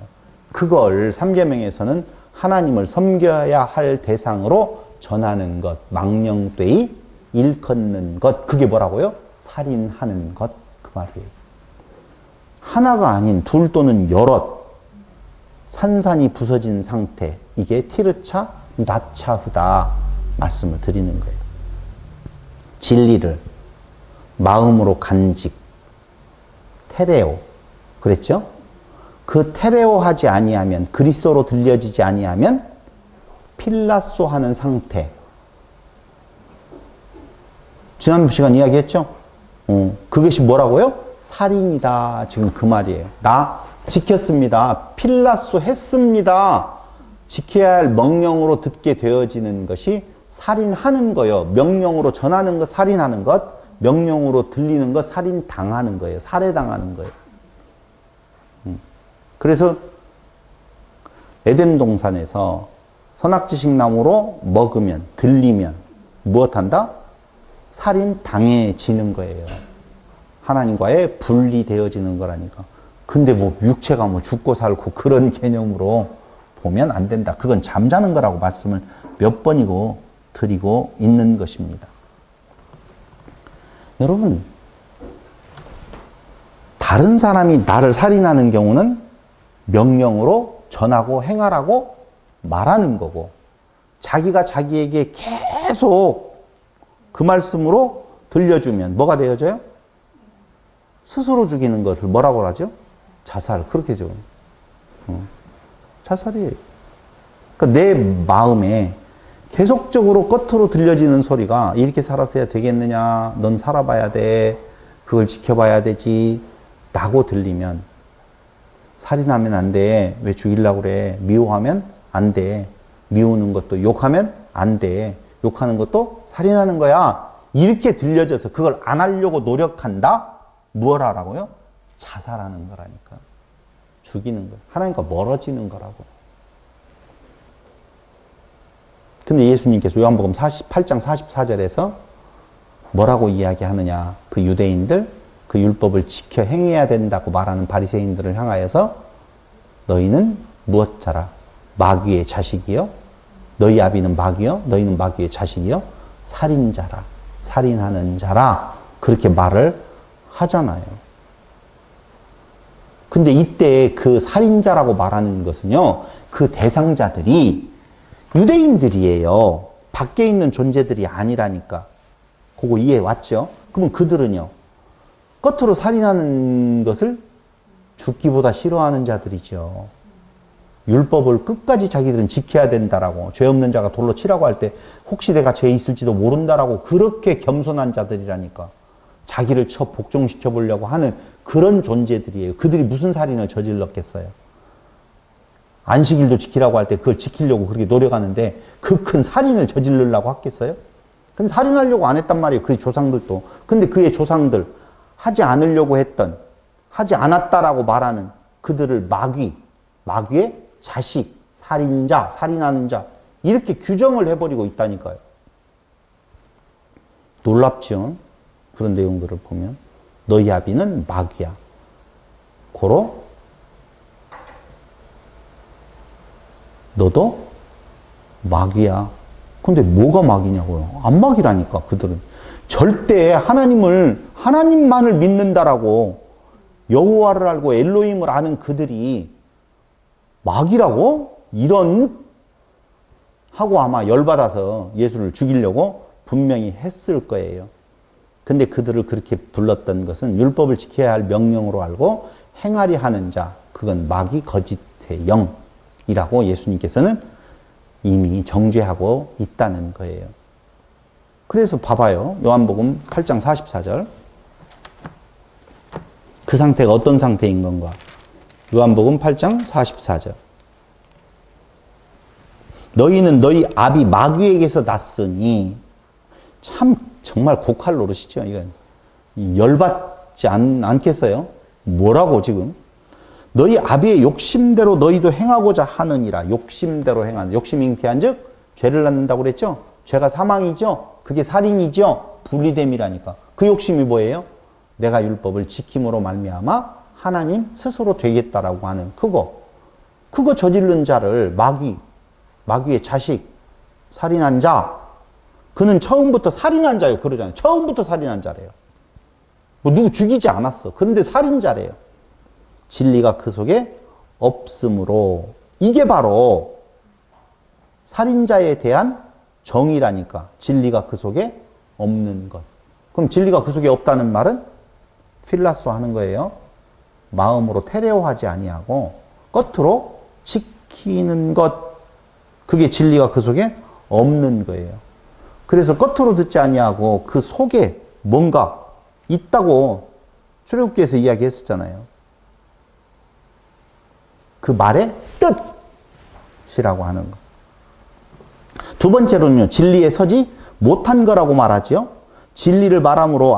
그걸 3계명에서는 하나님을 섬겨야 할 대상으로 전하는 것, 망령되이 일컫는 것, 그게 뭐라고요? 살인하는 것, 그 말이에요. 하나가 아닌 둘 또는 여럿, 산산이 부서진 상태, 이게 티르차, 라차흐다 말씀을 드리는 거예요. 진리를 마음으로 간직, 테레오, 그랬죠? 그 테레오 하지 아니하면, 그리스도로 들려지지 아니하면 필라소 하는 상태, 지난 시간 이야기했죠? 그것이 뭐라고요? 살인이다. 지금 그 말이에요. 나 지켰습니다. 필라소 했습니다. 지켜야 할 명령으로 듣게 되어지는 것이 살인하는 거요. 명령으로 전하는 것 살인하는 것, 명령으로 들리는 것 살인당하는 거예요. 살해당하는 거예요. 그래서 에덴 동산에서 선악지식 나무로 먹으면, 들리면 무엇한다? 살인당해지는 거예요. 하나님과의 분리되어지는 거라니까. 근데 뭐 육체가 뭐 죽고 살고 그런 개념으로 보면 안 된다. 그건 잠자는 거라고 말씀을 몇 번이고 드리고 있는 것입니다. 여러분, 다른 사람이 나를 살인하는 경우는 명령으로 전하고 행하라고 말하는 거고, 자기가 자기에게 계속 그 말씀으로 들려주면 뭐가 되어져요? 스스로 죽이는 것을 뭐라고 하죠? 자살. 그렇게 죠. 자살이에요. 그러니까 내 마음에 계속적으로 겉으로 들려지는 소리가 이렇게 살았어야 되겠느냐, 넌 살아봐야 돼, 그걸 지켜봐야 되지 라고 들리면 살인하면 안 돼, 왜 죽이려고 그래, 미워하면 안 돼, 미우는 것도 욕하면 안 돼, 욕하는 것도 살인하는 거야, 이렇게 들려져서 그걸 안 하려고 노력한다? 뭘 하라고요? 자살하는 거라니까. 죽이는 거. 하나님과 멀어지는 거라고. 근데 예수님께서 요한복음 8장 44절에서 뭐라고 이야기하느냐. 그 유대인들, 그 율법을 지켜 행해야 된다고 말하는 바리새인들을 향하여서 너희는 무엇 자라? 마귀의 자식이요? 너희 아비는 마귀요? 너희는 마귀의 자식이요? 살인자라. 살인하는 자라. 그렇게 말을 하잖아요. 근데 이때 그 살인자라고 말하는 것은요, 그 대상자들이 유대인들이에요. 밖에 있는 존재들이 아니라니까. 그거 이해 왔죠? 그러면 그들은요, 겉으로 살인하는 것을 죽기보다 싫어하는 자들이죠. 율법을 끝까지 자기들은 지켜야 된다라고, 죄 없는 자가 돌로 치라고 할 때 혹시 내가 죄 있을지도 모른다라고 그렇게 겸손한 자들이라니까. 자기를 쳐 복종시켜 보려고 하는 그런 존재들이에요. 그들이 무슨 살인을 저질렀겠어요? 안식일도 지키라고 할 때 그걸 지키려고 그렇게 노력하는데 그 큰 살인을 저지르려고 했겠어요? 근데 살인하려고 안 했단 말이에요. 그 조상들도. 근데 그의 조상들, 하지 않으려고 했던, 하지 않았다라고 말하는 그들을 마귀의 자식, 살인자, 살인하는 자, 이렇게 규정을 해버리고 있다니까요. 놀랍죠? 그런 내용들을 보면. 너희 아비는 마귀야. 고로 너도 마귀야. 근데 뭐가 마귀냐고요? 안 마귀라니까, 그들은. 절대 하나님만을 믿는다라고, 여호와를 알고 엘로힘을 아는 그들이 마귀라고? 이런 하고 아마 열받아서 예수를 죽이려고 분명히 했을 거예요. 근데 그들을 그렇게 불렀던 것은 율법을 지켜야 할 명령으로 알고 행하리 하는 자, 그건 마귀 거짓의 영이라고 예수님께서는 이미 정죄하고 있다는 거예요. 그래서 봐봐요. 요한복음 8장 44절. 그 상태가 어떤 상태인 건가? 요한복음 8장 44절. 너희는 너희 아비 마귀에게서 났으니, 참 정말 고칼 노릇이죠. 이건 열받지 않겠어요? 뭐라고 지금? 너희 아비의 욕심대로 너희도 행하고자 하느니라. 욕심대로 행하는. 욕심이 잉태한즉 죄를 낳는다고 그랬죠? 죄가 사망이죠. 그게 살인이죠. 분리됨이라니까. 그 욕심이 뭐예요? 내가 율법을 지킴으로 말미암아 하나님 스스로 되겠다라고 하는 그거 저지른 자를 마귀의 자식, 살인한 자, 그는 처음부터 살인한 자요. 그러잖아요. 처음부터 살인한 자래요. 뭐 누구 죽이지 않았어. 그런데 살인자래요. 진리가 그 속에 없으므로. 이게 바로 살인자에 대한 정의라니까. 진리가 그 속에 없는 것. 그럼 진리가 그 속에 없다는 말은 필라소 하는 거예요. 마음으로 테레오하지 아니하고 겉으로 지키는 것. 그게 진리가 그 속에 없는 거예요. 그래서 겉으로 듣지 아니하고 그 속에 뭔가 있다고 출애굽기에서 이야기했었잖아요. 그 말의 뜻이라고 하는 거. 두 번째로는요, 진리에 서지 못한 거라고 말하지요. 진리를 말함으로,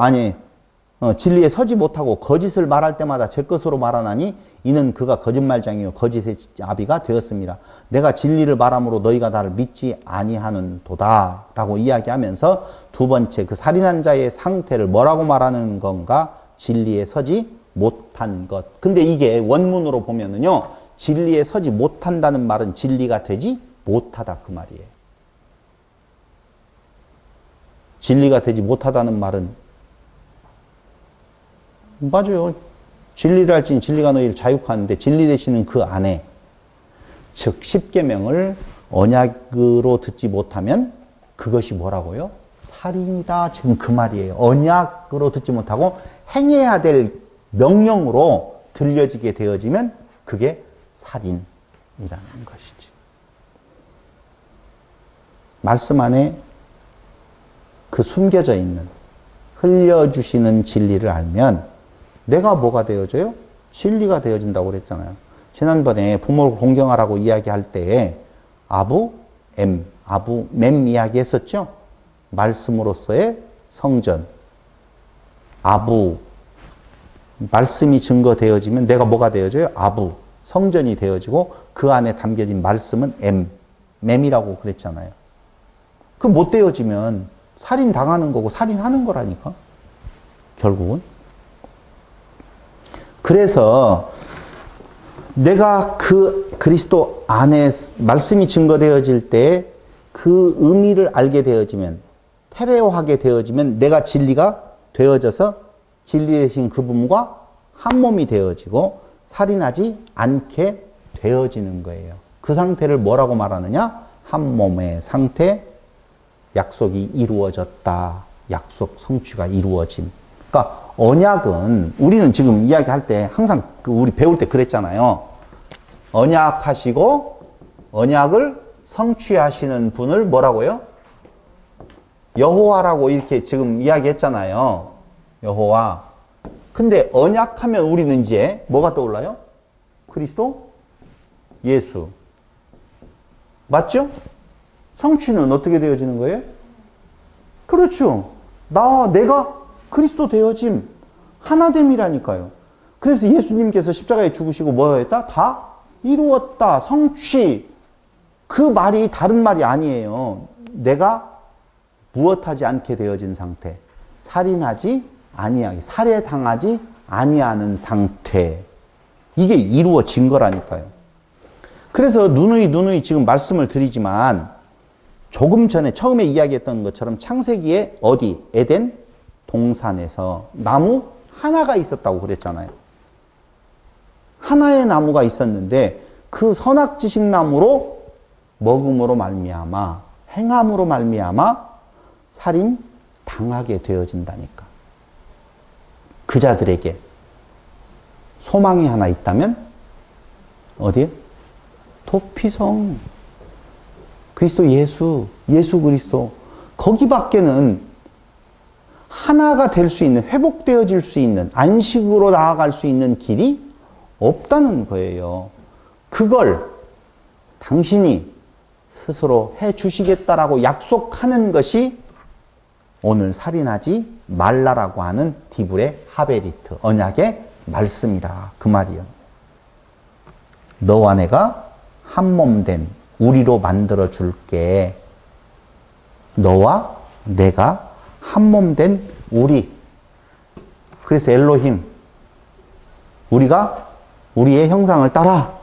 진리에 서지 못하고 거짓을 말할 때마다 제 것으로 말하나니 이는 그가 거짓말장이요 거짓의 아비가 되었습니다. 내가 진리를 말함으로 너희가 나를 믿지 아니하는 도다 라고 이야기하면서 두 번째 그 살인한 자의 상태를 뭐라고 말하는 건가? 진리에 서지 못한 것. 근데 이게 원문으로 보면은요, 진리에 서지 못한다는 말은 진리가 되지 못하다 그 말이에요. 진리가 되지 못하다는 말은 맞아요. 진리를 할지니 진리가 너희를 자유하는데 진리 되시는 그 안에, 즉 십계명을 언약으로 듣지 못하면 그것이 뭐라고요? 살인이다. 지금 그 말이에요. 언약으로 듣지 못하고 행해야 될 명령으로 들려지게 되어지면 그게 살인이라는 것이지. 말씀 안에 그 숨겨져 있는, 흘려주시는 진리를 알면 내가 뭐가 되어져요? 진리가 되어진다고 그랬잖아요. 지난번에 부모를 공경하라고 이야기할 때에 아부맴 이야기 했었죠? 말씀으로서의 성전. 말씀이 증거되어지면 내가 뭐가 되어져요? 성전이 되어지고 그 안에 담겨진 말씀은 맴이라고 그랬잖아요. 그 못 되어지면 살인 당하는 거고 살인하는 거라니까. 결국은. 그래서 내가 그 그리스도 안에 말씀이 증거되어질 때 그 의미를 알게 되어지면, 테레오하게 되어지면 내가 진리가 되어져서 진리 되신 그분과 한 몸이 되어지고 살인하지 않게 되어지는 거예요. 그 상태를 뭐라고 말하느냐? 한 몸의 상태, 약속이 이루어졌다. 약속 성취가 이루어짐. 그러니까 언약은 우리는 지금 이야기할 때 항상 우리 배울 때 그랬잖아요. 언약하시고 언약을 성취하시는 분을 뭐라고요? 여호와라고 이렇게 지금 이야기했잖아요. 여호와. 근데 언약하면 우리는 이제 뭐가 떠올라요? 그리스도? 예수. 맞죠? 성취는 어떻게 되어지는 거예요? 그렇죠. 내가 그리스도 되어짐. 하나됨이라니까요. 그래서 예수님께서 십자가에 죽으시고 뭐 했다? 다 이루었다. 성취. 그 말이 다른 말이 아니에요. 내가 무엇하지 않게 되어진 상태. 살인하지 아니하기. 살해당하지 아니하는 상태. 이게 이루어진 거라니까요. 그래서 누누이 지금 말씀을 드리지만 조금 전에 처음에 이야기했던 것처럼 창세기에 어디? 에덴 동산에서 나무 하나가 있었다고 그랬잖아요. 하나의 나무가 있었는데 그 선악지식 나무로 먹음으로 말미암아, 행함으로 말미암아 살인 당하게 되어진다니까. 그 자들에게 소망이 하나 있다면 어디에? 도피성. 그리스도 예수 그리스도. 거기밖에는 하나가 될 수 있는, 회복되어질 수 있는, 안식으로 나아갈 수 있는 길이 없다는 거예요. 그걸 당신이 스스로 해 주시겠다라고 약속하는 것이 오늘 살인하지 말라라고 하는 디브레 하베리트, 언약의 말씀이라 그 말이요. 너와 내가 한 몸 된 우리로 만들어 줄게. 너와 내가 한 몸 된 우리. 그래서 엘로힘. 우리가 우리의 형상을 따라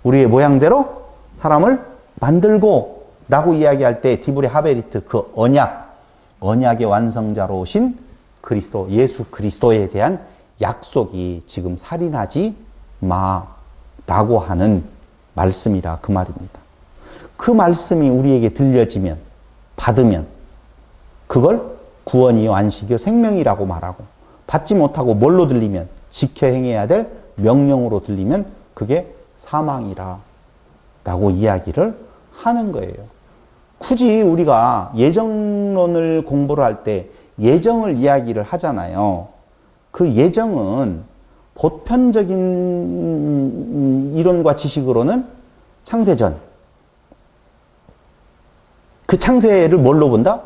우리의 모양대로 사람을 만들고 라고 이야기할 때 디브레 하베리트 그 언약의 완성자로 오신 그리스도, 예수 그리스도에 대한 약속이 지금 살인하지 마라고 하는 말씀이라 그 말입니다. 그 말씀이 우리에게 들려지면, 받으면 그걸 구원이요 안식이요 생명이라고 말하고, 받지 못하고 뭘로 들리면, 지켜 행해야 될 명령으로 들리면 그게 사망이라 라고 이야기를 하는 거예요. 굳이 우리가 예정론을 공부를 할 때 예정을 이야기를 하잖아요. 그 예정은 보편적인 이론과 지식으로는 창세전. 그 창세를 뭘로 본다?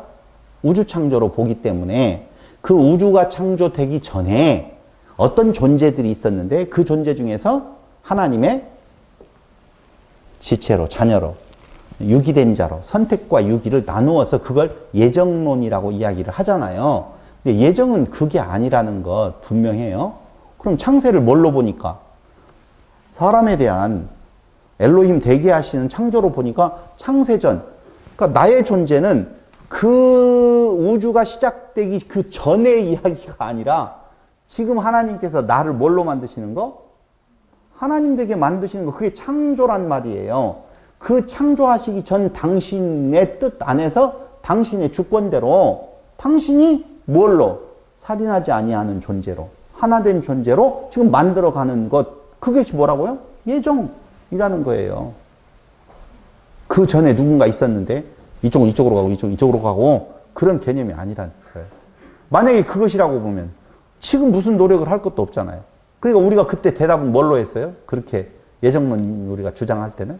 우주 창조로 보기 때문에 그 우주가 창조되기 전에 어떤 존재들이 있었는데 그 존재 중에서 하나님의 지체로, 자녀로, 유기된 자로 선택과 유기를 나누어서 그걸 예정론이라고 이야기를 하잖아요. 근데 예정은 그게 아니라는 것 분명해요. 그럼 창세를 뭘로 보니까? 사람에 대한 엘로힘 대계하시는 창조로 보니까 창세전. 그러니까 나의 존재는 그 우주가 시작되기 그 전의 이야기가 아니라 지금 하나님께서 나를 뭘로 만드시는 거? 하나님 되게 만드시는 거. 그게 창조란 말이에요. 그 창조하시기 전 당신의 뜻 안에서 당신의 주권대로 당신이 뭘로? 살인하지 아니하는 존재로, 하나된 존재로 지금 만들어가는 것. 그게 뭐라고요? 예정이라는 거예요. 그 전에 누군가 있었는데 이쪽은 이쪽으로 가고 이쪽은 이쪽으로 가고 그런 개념이 아니라는 거예요. 만약에 그것이라고 보면 지금 무슨 노력을 할 것도 없잖아요. 그러니까 우리가 그때 대답은 뭘로 했어요? 그렇게 예정론 우리가 주장할 때는?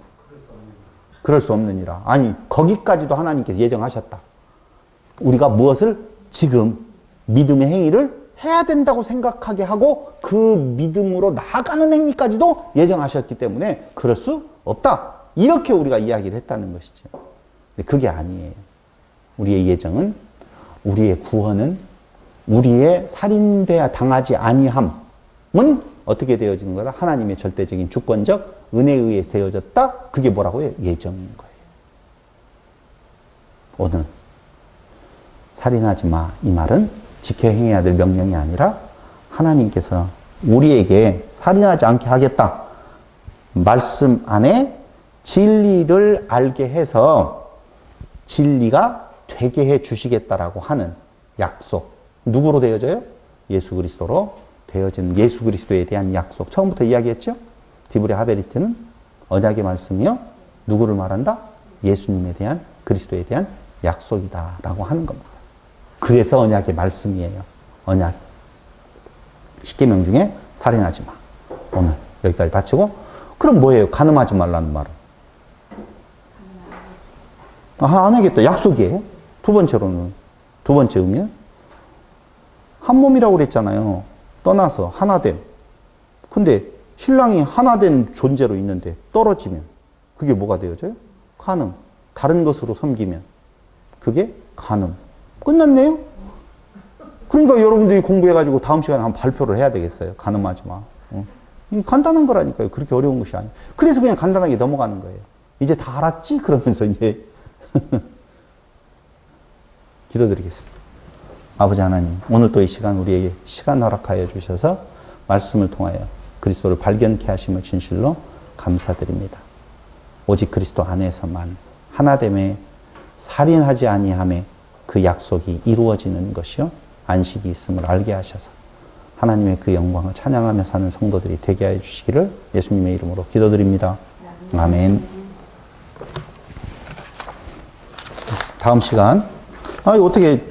그럴 수 없느니라. 아니, 거기까지도 하나님께서 예정하셨다. 우리가 무엇을 지금 믿음의 행위를 해야 된다고 생각하게 하고 그 믿음으로 나아가는 행위까지도 예정하셨기 때문에 그럴 수 없다. 이렇게 우리가 이야기를 했다는 것이죠. 근데 그게 아니에요. 우리의 예정은, 우리의 구원은, 우리의 살인되어 당하지 아니함은 어떻게 되어지는 거다? 하나님의 절대적인 주권적 은혜에 의해 세워졌다? 그게 뭐라고요? 예정인 거예요. 오늘 살인하지 마. 이 말은 지켜 행해야 될 명령이 아니라 하나님께서 우리에게 살인하지 않게 하겠다. 말씀 안에 진리를 알게 해서 진리가 되게 해 주시겠다라고 하는 약속. 누구로 되어져요? 예수 그리스도로 되어진 예수 그리스도에 대한 약속. 처음부터 이야기했죠? 디브리 하베리트는 언약의 말씀이요. 누구를 말한다? 예수님에 대한, 그리스도에 대한 약속이다라고 하는 겁니다. 그래서 언약의 말씀이에요. 언약. 10계명 중에 살인하지 마. 오늘 여기까지 바치고. 그럼 뭐예요? 간음하지 말라는 말은? 안 하겠다. 약속이에요. 두 번째로는, 두 번째 의미는 한 몸이라고 그랬잖아요. 떠나서 하나됨. 근데 신랑이 하나된 존재로 있는데 떨어지면 그게 뭐가 되어져요? 간음. 다른 것으로 섬기면 그게 간음. 끝났네요? 그러니까 여러분들이 공부해가지고 다음 시간에 한번 발표를 해야 되겠어요. 간음하지 마. 간단한 거라니까요. 그렇게 어려운 것이 아니에요. 그래서 그냥 간단하게 넘어가는 거예요. 이제 다 알았지? 그러면서 이제 기도드리겠습니다. 아버지 하나님, 오늘 또 이 시간 우리에게 시간 허락하여 주셔서 말씀을 통하여 그리스도를 발견케 하심을 진실로 감사드립니다. 오직 그리스도 안에서만 하나됨에 살인하지 아니함에 그 약속이 이루어지는 것이요 안식이 있음을 알게 하셔서 하나님의 그 영광을 찬양하며 사는 성도들이 되게 하여 주시기를 예수님의 이름으로 기도드립니다. 아멘. 다음 시간 어떻게